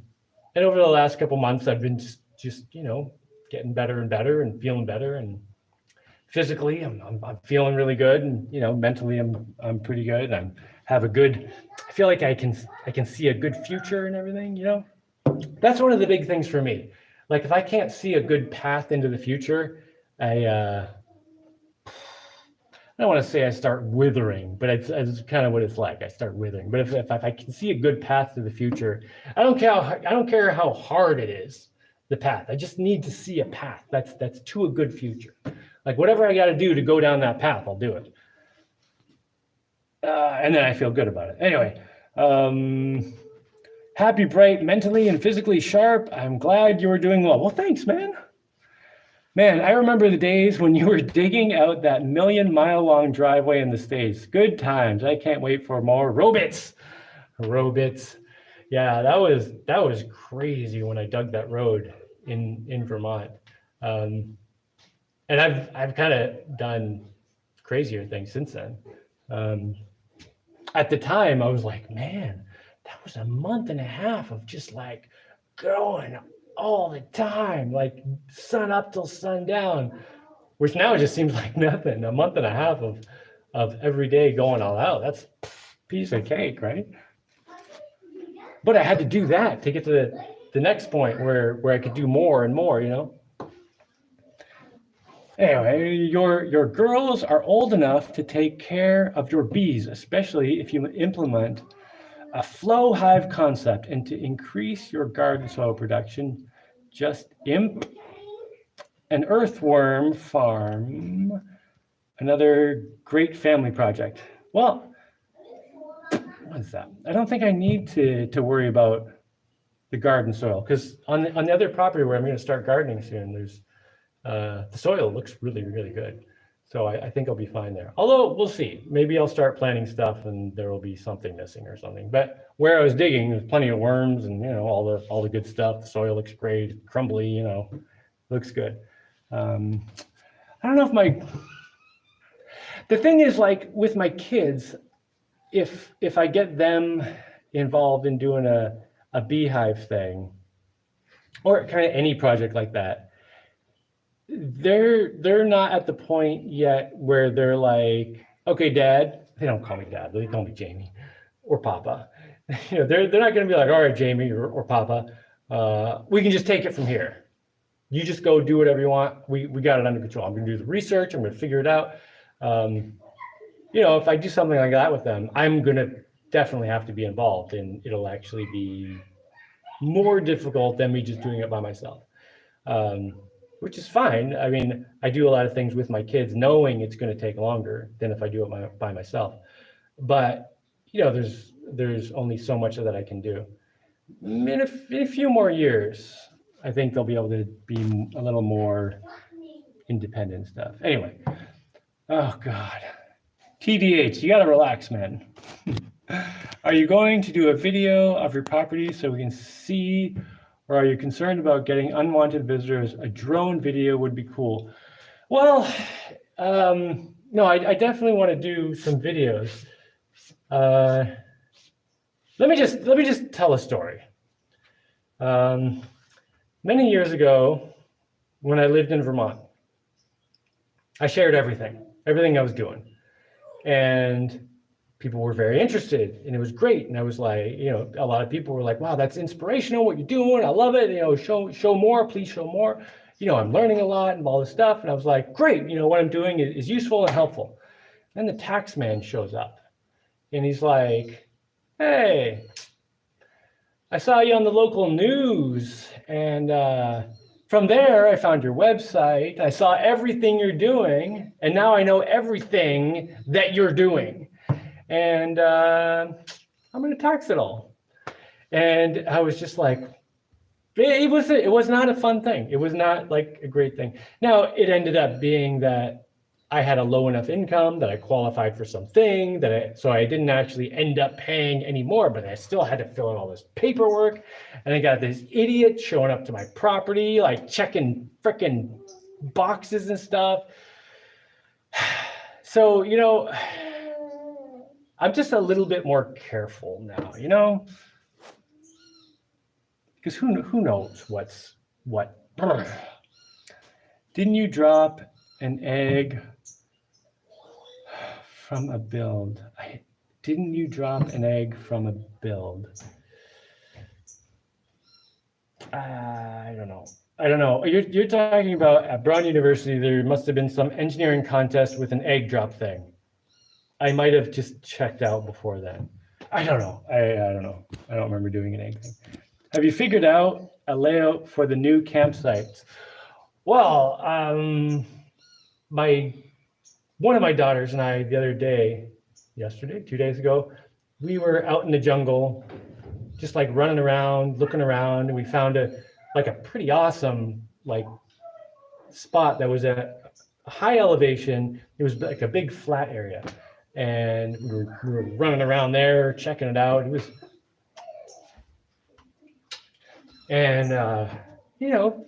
over the last couple months, I've been just you know, getting better and better and feeling better, and physically I'm feeling really good, and you know, mentally I'm pretty good. I feel like I can see a good future and everything, you know. That's one of the big things for me. Like if I can't see a good path into the future, I I don't want to say I start withering, but it's kind of what it's like. I start withering. But if I can see a good path to the future, I don't care how hard it is, the path. I just need to see a path that's to a good future. Like whatever I got to do to go down that path, I'll do it. And then I feel good about it. Anyway, happy, bright, mentally and physically sharp. I'm glad you were doing well. Well, thanks, man. Man, I remember the days when you were digging out that 1,000,000-mile-long driveway in the States. Good times. I can't wait for more Robits. Yeah, that was crazy when I dug that road in Vermont. And I've kind of done crazier things since then. At the time, I was like, man, that was a month and a half of just like going all the time, like sun up till sundown, which now just seems like nothing. A month and a half of every day going all out. That's a piece of cake, right? But I had to do that to get to the next point where I could do more and more, you know? Anyway, your girls are old enough to take care of your bees, especially if you implement a flow hive concept, and to increase your garden soil production, just imp an earthworm farm, another great family project. Well, what is that? I don't think I need to worry about the garden soil, because on the other property where I'm going to start gardening soon, there's the soil looks really, really good. So I think I'll be fine there. Although we'll see. Maybe I'll start planting stuff and there will be something missing or something. But where I was digging, there's plenty of worms and, you know, all the good stuff. The soil looks great, crumbly, you know, looks good. I don't know if the thing is, like with my kids, if I get them involved in doing a beehive thing, or kind of any project like that, they're not at the point yet where they're like, okay, Dad. They don't call me Dad, they call me Jaimie or Papa. You know, they're not going to be like, all right, Jaimie or Papa, we can just take it from here. You just go do whatever you want. We got it under control. I'm going to do the research. I'm going to figure it out. You know, if I do something like that with them, I'm going to definitely have to be involved, and it'll actually be more difficult than me just doing it by myself. Which is fine. I mean, I do a lot of things with my kids knowing it's going to take longer than if I do it by myself. But, you know, there's only so much that I can do. In a few more years, I think they'll be able to be a little more independent stuff. Anyway, oh God. TDH, you got to relax, man. Are you going to do a video of your property so we can see? Or are you concerned about getting unwanted visitors? A drone video would be cool. Well, no, I definitely want to do some videos. Let me just tell a story. Many years ago, when I lived in Vermont, I shared everything I was doing, and people were very interested, and it was great. And I was like, you know, a lot of people were like, wow, that's inspirational what you're doing. I love it. You know, show more, please show more. You know, I'm learning a lot and all this stuff. And I was like, great, you know, what I'm doing is useful and helpful. Then the tax man shows up and he's like, hey, I saw you on the local news. And from there, I found your website. I saw everything you're doing. And now I know everything that you're doing. And I'm going to tax it all. And I was just like, it was not a fun thing. It was not like a great thing. Now, it ended up being that I had a low enough income that I qualified for something so I didn't actually end up paying anymore, but I still had to fill out all this paperwork. And I got this idiot showing up to my property, like checking frickin' boxes and stuff. So, you know, I'm just a little bit more careful now, you know, because who knows what's what. Didn't you drop an egg from a build? Didn't you drop an egg from a build? I don't know. I don't know. You're talking about at Brown University, there must have been some engineering contest with an egg drop thing. I might have just checked out before then. I don't know. I don't know. I don't remember doing an egg thing. Have you figured out a layout for the new campsites? Well, one of my daughters and I the other day, yesterday, 2 days ago, we were out in the jungle, just like running around, looking around, and we found a pretty awesome spot that was at a high elevation. It was like a big flat area, and we were running around there, checking it out. It was, and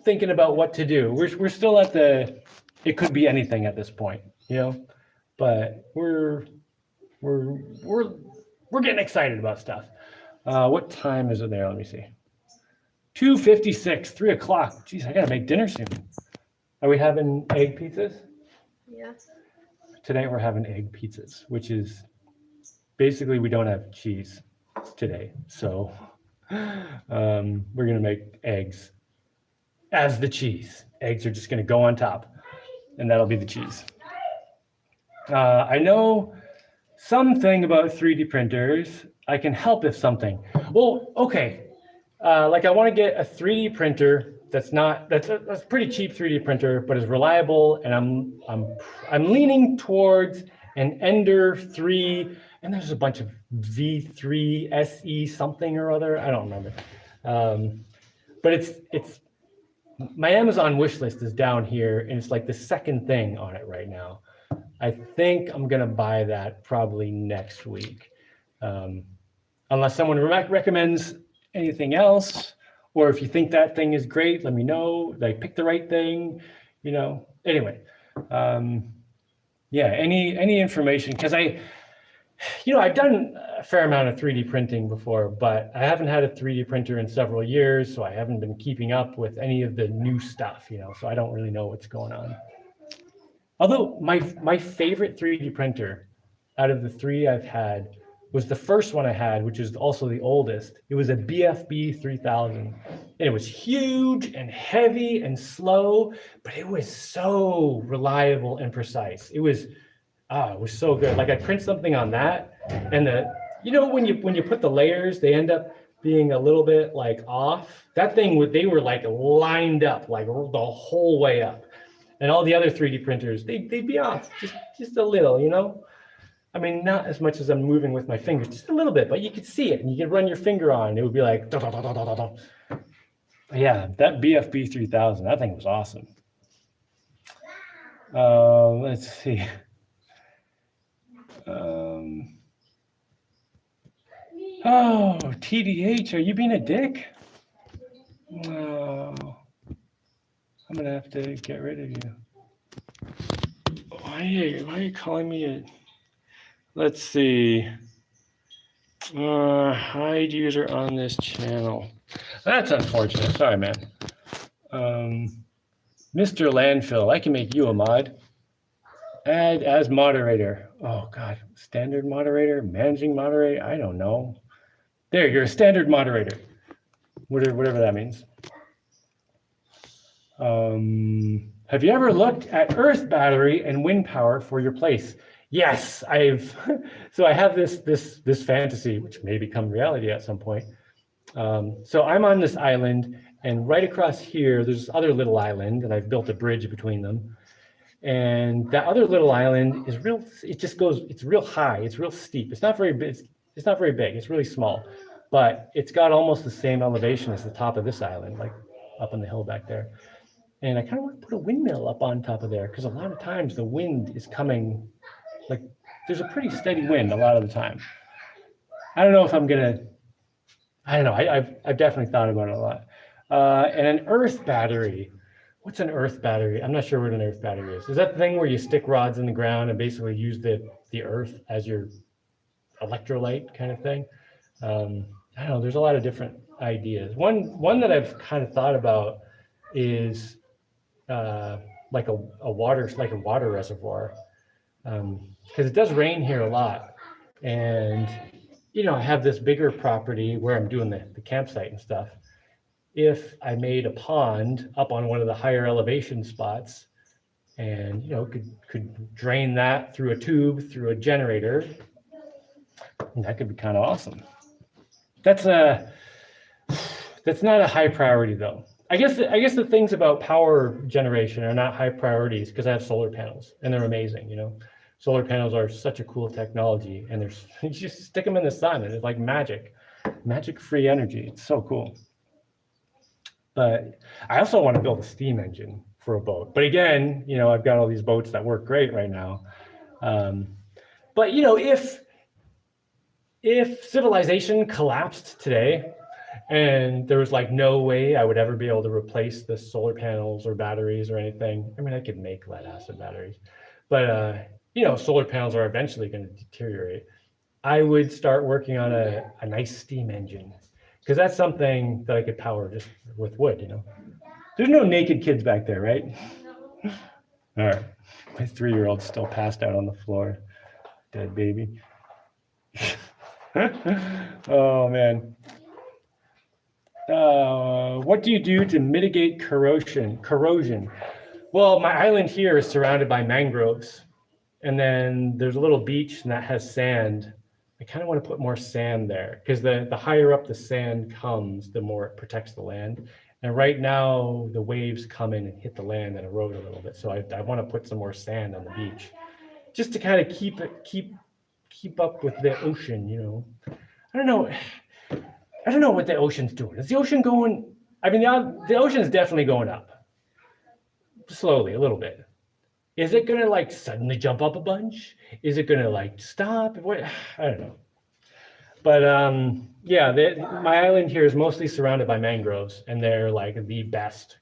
thinking about what to do. We're still at it could be anything at this point, but we're getting excited about stuff. What time is it there? Let me see. 2:56, 3 o'clock. Geez, I gotta make dinner soon. Are we having egg pizzas? Yes. Today we're having egg pizzas, which is basically we don't have cheese today. So we're gonna make eggs as the cheese. Eggs are just gonna go on top, and that'll be the cheese. I know something about 3D printers. I can help if something. Well, okay. I want to get a 3D printer that's a pretty cheap 3D printer, but is reliable. And I'm leaning towards an Ender 3, and there's a bunch of V3 SE something or other. I don't remember. But it's my Amazon wish list is down here, and it's like the second thing on it right now. I think I'm gonna buy that probably next week, unless someone recommends anything else, or if you think that thing is great, let me know. Pick the right thing, Anyway, yeah. Any information, because I've done a fair amount of 3D printing before, but I haven't had a 3D printer in several years, so I haven't been keeping up with any of the new stuff, so I don't really know what's going on. Although my favorite 3D printer out of the three I've had was the first one I had, which is also the oldest. It was a BFB 3000. And it was huge and heavy and slow, but it was so reliable and precise. It was so good. I print something on that, and when you put the layers, they end up being a little bit off. That thing, they were lined up the whole way up. And all the other 3D printers, they'd be off just a little, I mean, not as much as I'm moving with my fingers, just a little bit, but you could see it, and you could run your finger on, it would be like, da, da, da, da, da, da. Yeah, that BFB 3000, that thing was awesome. Let's see. Oh, TDH, are you being a dick? No. I'm gonna have to get rid of you. Why are you calling me a... Let's see. Hide user on this channel. That's unfortunate. Sorry, man. Mr. Landfill, I can make you a mod. Add as moderator. Oh, God. Standard moderator? Managing moderator? I don't know. There, you're a standard moderator. Whatever that means. Have you ever looked at earth battery and wind power for your place? Yes, so I have this fantasy, which may become reality at some point. So I'm on this island, and right across here, there's this other little island, and I've built a bridge between them. And that other little island is it's real high, it's real steep. It's not very big, it's really small, but it's got almost the same elevation as the top of this island, up on the hill back there. And I kind of want to put a windmill up on top of there, because a lot of times the wind is coming, there's a pretty steady wind a lot of the time. I don't know if I'm gonna, I don't know, I've definitely thought about it a lot. And an earth battery. What's an earth battery? I'm not sure what an earth battery is. Is that the thing where you stick rods in the ground and basically use the earth as your electrolyte kind of thing? I don't know, there's a lot of different ideas. One that I've kind of thought about is a water reservoir, because it does rain here a lot, and I have this bigger property where I'm doing the campsite and stuff, if I made a pond up on one of the higher elevation spots and, you know, could drain that through a tube, through a generator, and that could be kind of awesome. That's not a high priority though. I guess the things about power generation are not high priorities because I have solar panels and they're amazing, you know. Solar panels are such a cool technology, and there's you just stick them in the sun and it's like magic free energy. It's so cool. But I also want to build a steam engine for a boat. But again, you know, I've got all these boats that work great right now. But you know, if civilization collapsed today and there was like no way I would ever be able to replace the solar panels or batteries or anything. I mean, I could make lead acid batteries, but you know, solar panels are eventually going to deteriorate. I would start working on a nice steam engine, because that's something that I could power just with wood, you know. There's no naked kids back there, right? All right. My 3-year-old's still passed out on the floor. Dead baby. Oh, man. What do you do to mitigate corrosion? Well, my island here is surrounded by mangroves. And then there's a little beach and that has sand. I kind of want to put more sand there, because the higher up the sand comes, the more it protects the land. And right now the waves come in and hit the land and erode a little bit. So I want to put some more sand on the beach, just to kind of keep up with the ocean, you know. I don't know what the ocean's doing. Is the ocean going? I mean, the ocean is definitely going up, slowly, a little bit. Is it gonna like suddenly jump up a bunch? Is it gonna like stop? What? I don't know. But yeah, my island here is mostly surrounded by mangroves, and they're like the best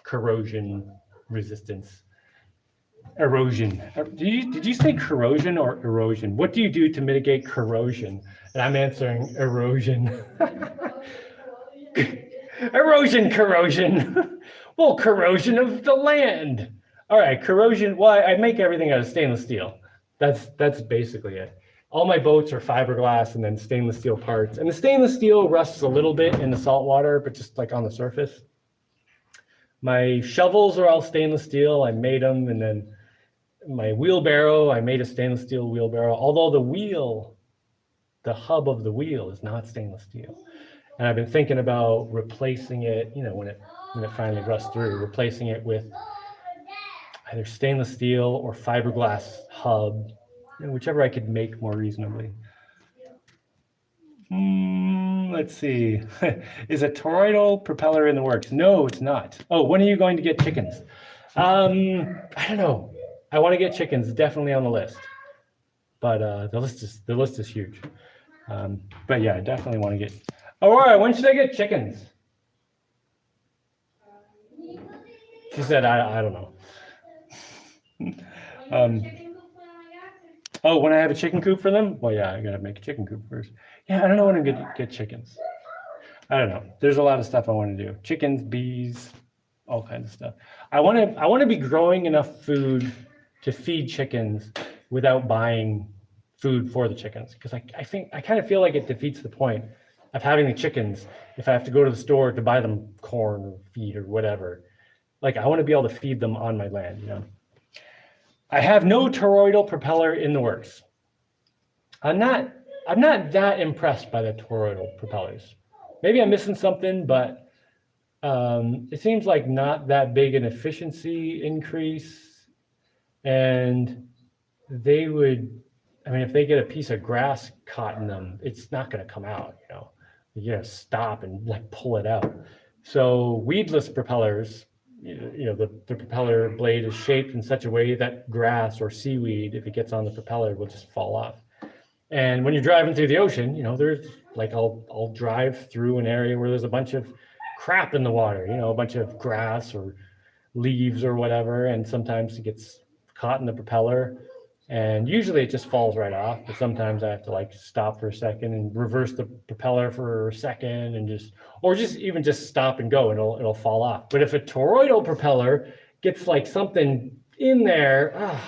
corrosion resistance. Erosion. Did you say corrosion or erosion? What do you do to mitigate corrosion? And I'm answering erosion. Corrosion. Well, corrosion of the land. All right, corrosion. Well, I make everything out of stainless steel. That's basically it. All my boats are fiberglass and then stainless steel parts. And the stainless steel rusts a little bit in the salt water, but just like on the surface. My shovels are all stainless steel. I made them, and then my wheelbarrow, I made a stainless steel wheelbarrow. Although the hub of the wheel is not stainless steel. And I've been thinking about replacing it, you know, when it finally rusts through, replacing it with either stainless steel or fiberglass hub, you know, whichever I could make more reasonably. Let's see. Is a toroidal propeller in the works? No, it's not. Oh, when are you going to get chickens? I don't know. I want to get chickens, definitely on the list. But the list is huge. But yeah, I definitely want to get. Aurora, when should I get chickens? She said, I don't know. Oh, when I have a chicken coop for them? Well, yeah, I gotta make a chicken coop first. Yeah, I don't know when I'm gonna get chickens. I don't know. There's a lot of stuff I want to do. Chickens, bees, all kinds of stuff. I want to be growing enough food to feed chickens without buying food for the chickens, because I kind of feel like it defeats the point of having the chickens if I have to go to the store to buy them corn or feed or whatever. Like, I want to be able to feed them on my land, you know. I have no toroidal propeller in the works. I'm not that impressed by the toroidal propellers. Maybe I'm missing something, but it seems like not that big an efficiency increase. And they would, I mean, if they get a piece of grass caught in them, it's not going to come out, you know. You gotta stop and like pull it out. So weedless propellers, you know, the propeller blade is shaped in such a way that grass or seaweed, if it gets on the propeller, will just fall off. And when you're driving through the ocean, you know, there's like, I'll drive through an area where there's a bunch of crap in the water, you know, a bunch of grass or leaves or whatever. And sometimes it gets caught in the propeller, and usually it just falls right off. But sometimes I have to like stop for a second and reverse the propeller for a second and even just stop and go, and it'll fall off. But if a toroidal propeller gets like something in there,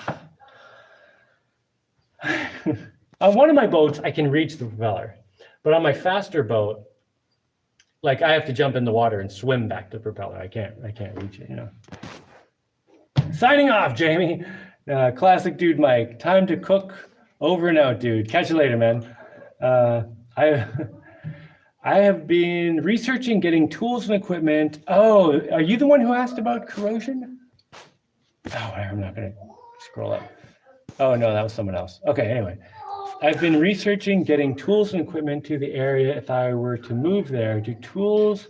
on one of my boats, I can reach the propeller, but on my faster boat, like I have to jump in the water and swim back to the propeller. I can't reach it, you know. Signing off, Jaimie. Classic dude Mike. Time to cook. Over and out, dude. Catch you later, man. I have been researching getting tools and equipment. Oh, are you the one who asked about corrosion? Oh, I'm not going to scroll up. Oh, no, that was someone else. Okay, anyway. I've been researching getting tools and equipment to the area if I were to move there. Do tools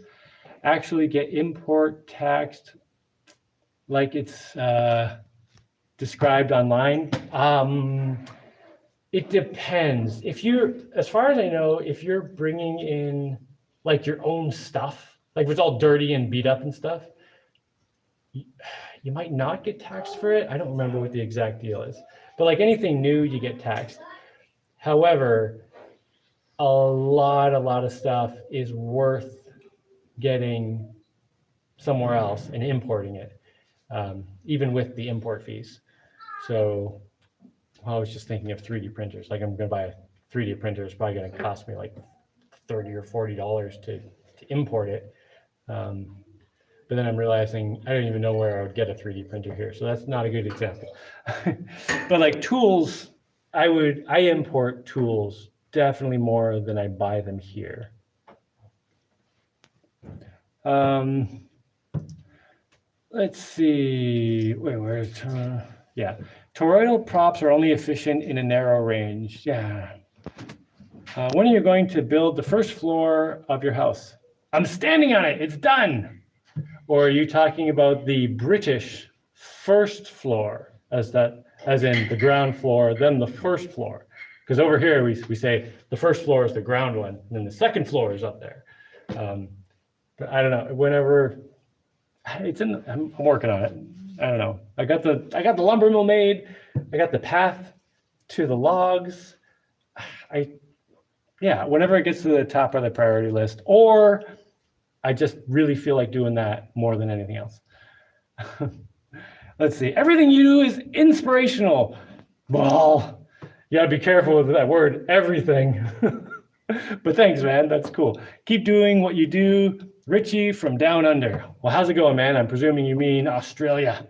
actually get import taxed like it's described online? It depends. As far as I know, if you're bringing in like your own stuff, like if it's all dirty and beat up and stuff, you might not get taxed for it. I don't remember what the exact deal is, but like anything new, you get taxed. However, a lot of stuff is worth getting somewhere else and importing it, even with the import fees. So I was just thinking of 3D printers. Like I'm going to buy a 3D printer. It's probably going to cost me like $30 or $40 to import it. But then I'm realizing I don't even know where I would get a 3D printer here. So that's not a good example. But like tools, I import tools definitely more than I buy them here. Let's see. Wait, where's yeah. Toroidal props are only efficient in a narrow range. Yeah. When are you going to build the first floor of your house? I'm standing on it. It's done. Or are you talking about the British first floor, as in the ground floor, then the first floor? Because over here we say the first floor is the ground one, and then the second floor is up there. But I don't know. Whenever I'm working on it. I don't know. I got the lumber mill made. I got the path to the logs. Whenever it gets to the top of the priority list, or I just really feel like doing that more than anything else. Let's see. Everything you do is inspirational. Well, you gotta be careful with that word, everything. But thanks, man. That's cool. Keep doing what you do. Richie from Down Under. Well, how's it going, man? I'm presuming you mean Australia.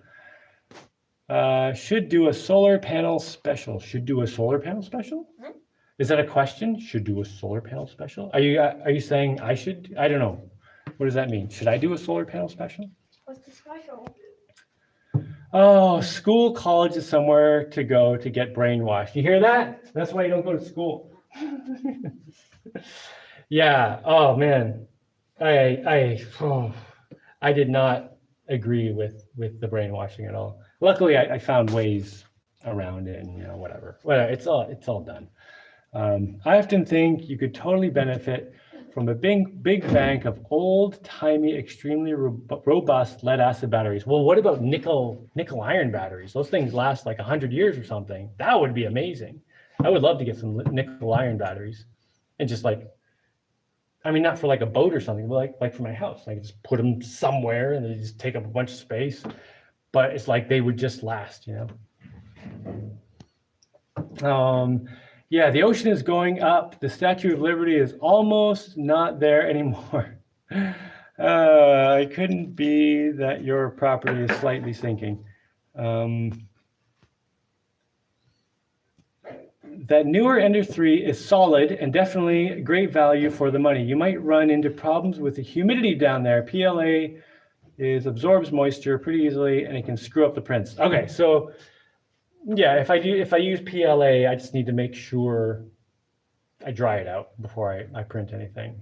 Should do a solar panel special. Should do a solar panel special? Is that a question? Should do a solar panel special? Are you saying I should? I don't know. What does that mean? Should I do a solar panel special? What's the special? Oh, school, college is somewhere to go to get brainwashed. You hear that? That's why you don't go to school. Yeah. Oh man. I did not agree with the brainwashing at all. Luckily, I found ways around it, and whatever. It's all done. I often think you could totally benefit from a big bank of old-timey, extremely robust lead-acid batteries. Well, what about nickel iron batteries? Those things last like 100 years or something. That would be amazing. I would love to get some nickel iron batteries, and just like, I mean, not for like a boat or something, but like for my house. I could just put them somewhere and they just take up a bunch of space. But it's like they would just last, Yeah, the ocean is going up. The Statue of Liberty is almost not there anymore. It couldn't be that your property is slightly sinking. That newer Ender 3 is solid and definitely great value for the money. You might run into problems with the humidity down there. PLA absorbs moisture pretty easily and it can screw up the prints. Okay, so yeah, if I use PLA, I just need to make sure I dry it out before I print anything.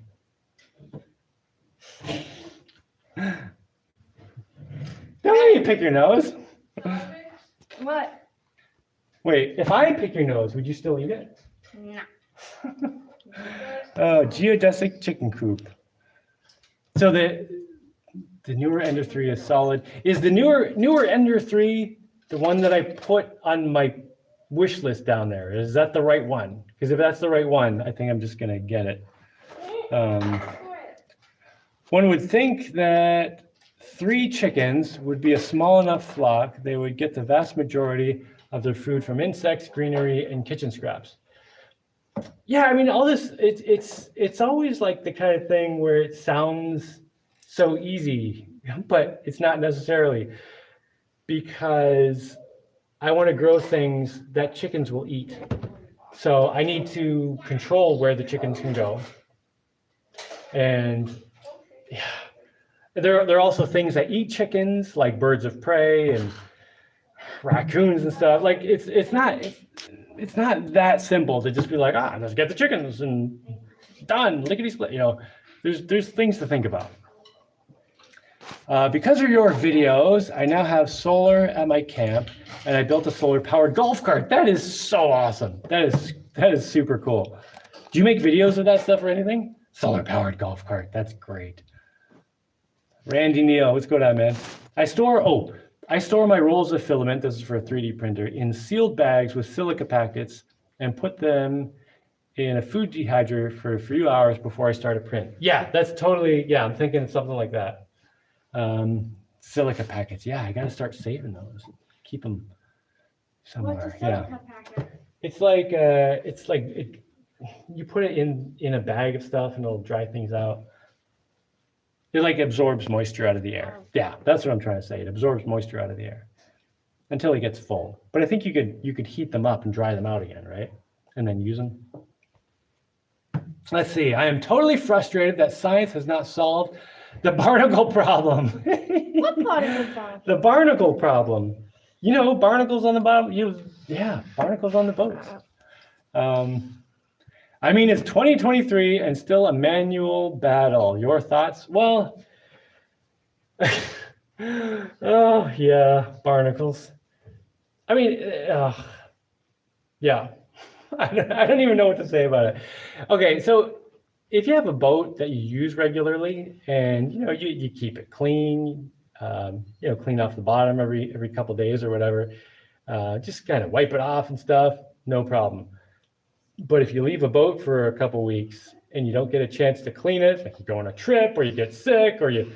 Don't let me pick your nose. What? Wait, if I pick your nose, would you still eat it? No. Geodesic chicken coop. So the newer Ender 3 is solid. Is the newer Ender 3 the one that I put on my wish list down there? Is that the right one? Because if that's the right one, I think I'm just gonna get it. One would think that 3 chickens would be a small enough flock. They would get the vast majority of their food from insects, greenery, and kitchen scraps. Yeah, I mean, all this, it's always like the kind of thing where it sounds so easy, but it's not necessarily, because I want to grow things that chickens will eat. So I need to control where the chickens can go. And yeah, there are also things that eat chickens, like birds of prey and raccoons and stuff. Like it's not that simple to just be like, let's get the chickens and done, lickety split. There's things to think about. Because of your videos, I now have solar at my camp, and I built a solar-powered golf cart. That is so awesome. That is super cool. Do you make videos of that stuff or anything? Solar-powered golf cart. That's great. Randy Neal, what's going on, man? I store my rolls of filament, this is for a 3D printer, in sealed bags with silica packets and put them in a food dehydrator for a few hours before I start a print. Yeah, that's totally, yeah, I'm thinking something like that. Silica packets. Yeah, I got to start saving those. Keep them somewhere. What's a silica packet? It's like you put it in a bag of stuff and it'll dry things out. It like absorbs moisture out of the air. Yeah, that's what I'm trying to say. It absorbs moisture out of the air until it gets full. But I think you could heat them up and dry them out again, right? And then use them. Let's see. I am totally frustrated that science has not solved the barnacle problem. What barnacle problem? The barnacle problem. Barnacles on the bottom. Barnacles on the boats. I mean, it's 2023 and still a manual battle. Your thoughts? Well, oh yeah, barnacles. I mean, yeah. I don't even know what to say about it. Okay, so if you have a boat that you use regularly and you keep it clean, clean off the bottom every couple days or whatever, just kind of wipe it off and stuff, no problem. But if you leave a boat for a couple weeks and you don't get a chance to clean it, like you go on a trip or you get sick or you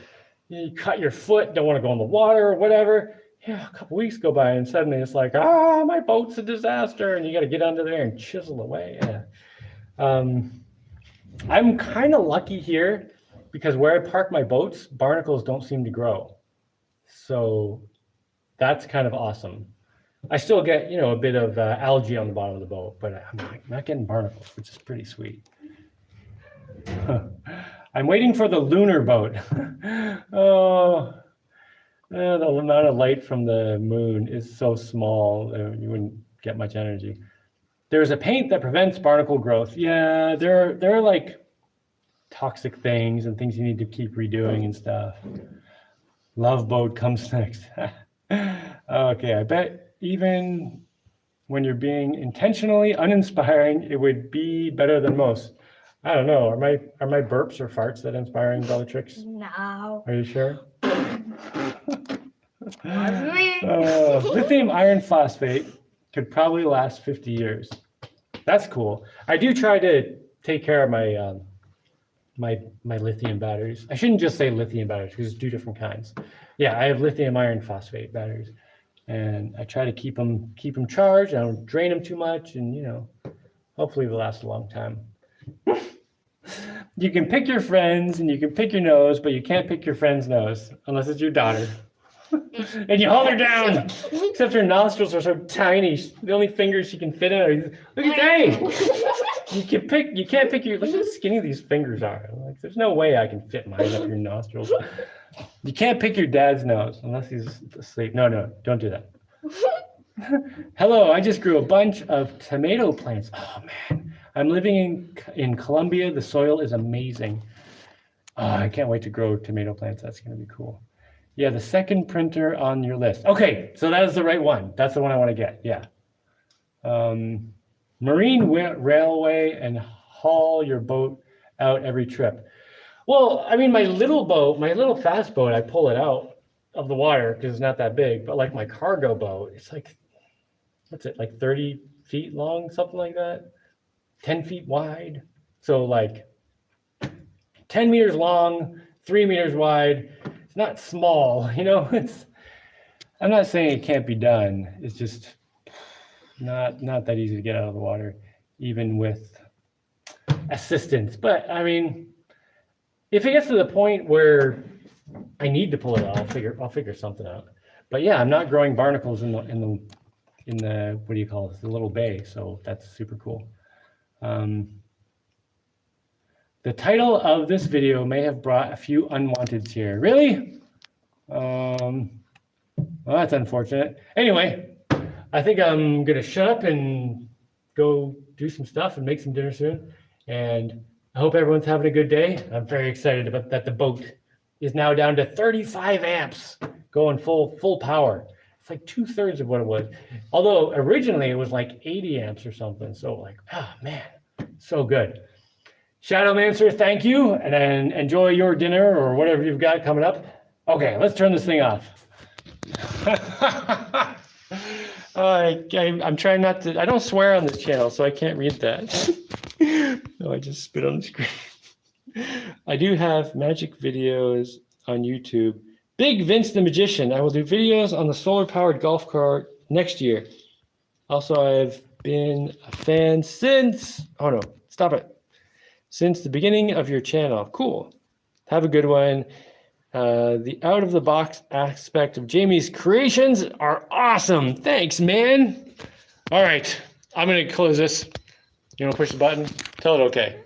cut your foot, don't want to go in the water or whatever, a couple weeks go by and suddenly it's like, my boat's a disaster, and you got to get under there and chisel away. Yeah. I'm kind of lucky here because where I park my boats, barnacles don't seem to grow. So that's kind of awesome. I still get, a bit of algae on the bottom of the boat, but I'm not getting barnacles, which is pretty sweet. I'm waiting for the lunar boat. The amount of light from the moon is so small, you wouldn't get much energy. There's a paint that prevents barnacle growth. Yeah, there are like toxic things and things you need to keep redoing and stuff. Love boat comes next. Okay, I bet even when you're being intentionally uninspiring, it would be better than most. I don't know. Are my burps or farts that inspiring, Bellatrix? No. Are you sure? Me. Lithium iron phosphate could probably last 50 years. That's cool. I do try to take care of my my lithium batteries. I shouldn't just say lithium batteries because there's two different kinds. Yeah, I have lithium iron phosphate batteries, and I try to keep them charged. I don't drain them too much, and hopefully they'll last a long time. You can pick your friends and you can pick your nose, but you can't pick your friend's nose unless it's your daughter. And you hold her down, except her nostrils are so tiny. The only fingers she can fit in are, look at that. You can't pick your, look how skinny these fingers are. Like, there's no way I can fit mine up your nostrils. You can't pick your dad's nose unless he's asleep. No, don't do that. Hello, I just grew a bunch of tomato plants. Oh man, I'm living in Colombia. The soil is amazing. I can't wait to grow tomato plants. That's gonna be cool. Yeah, the second printer on your list. Okay, so that is the right one. That's the one I want to get. Yeah. Marine railway and haul your boat out every trip. Well, I mean, my little boat, my little fast boat, I pull it out of the water because it's not that big. But like my cargo boat, it's like, what's it, like 30 feet long, something like that? 10 feet wide. So like 10 meters long, 3 meters wide. Not small, I'm not saying it can't be done. It's just not that easy to get out of the water, even with assistance. But I mean, if it gets to the point where I need to pull it out, I'll figure something out. But yeah, I'm not growing barnacles in the what do you call it? The little bay. So that's super cool. The title of this video may have brought a few unwanteds here. Really? Well, that's unfortunate. Anyway, I think I'm gonna shut up and go do some stuff and make some dinner soon. And I hope everyone's having a good day. I'm very excited about that. The boat is now down to 35 amps, going full power. It's like 2/3 of what it was. Although originally it was like 80 amps or something. So like, oh man, so good. Shadowmancer, thank you, and then enjoy your dinner or whatever you've got coming up. Okay, let's turn this thing off. I'm trying not to, I don't swear on this channel, so I can't read that. No, I just spit on the screen. I do have magic videos on YouTube. Big Vince the Magician. I will do videos on the solar-powered golf cart next year. Also, I've been a fan since, oh no, stop it. Since the beginning of your channel. Cool. Have a good one. The out-of-the-box aspect of Jaimie's creations are awesome. Thanks, man. All right, I'm going to close this. You want to push the button? Tell it okay.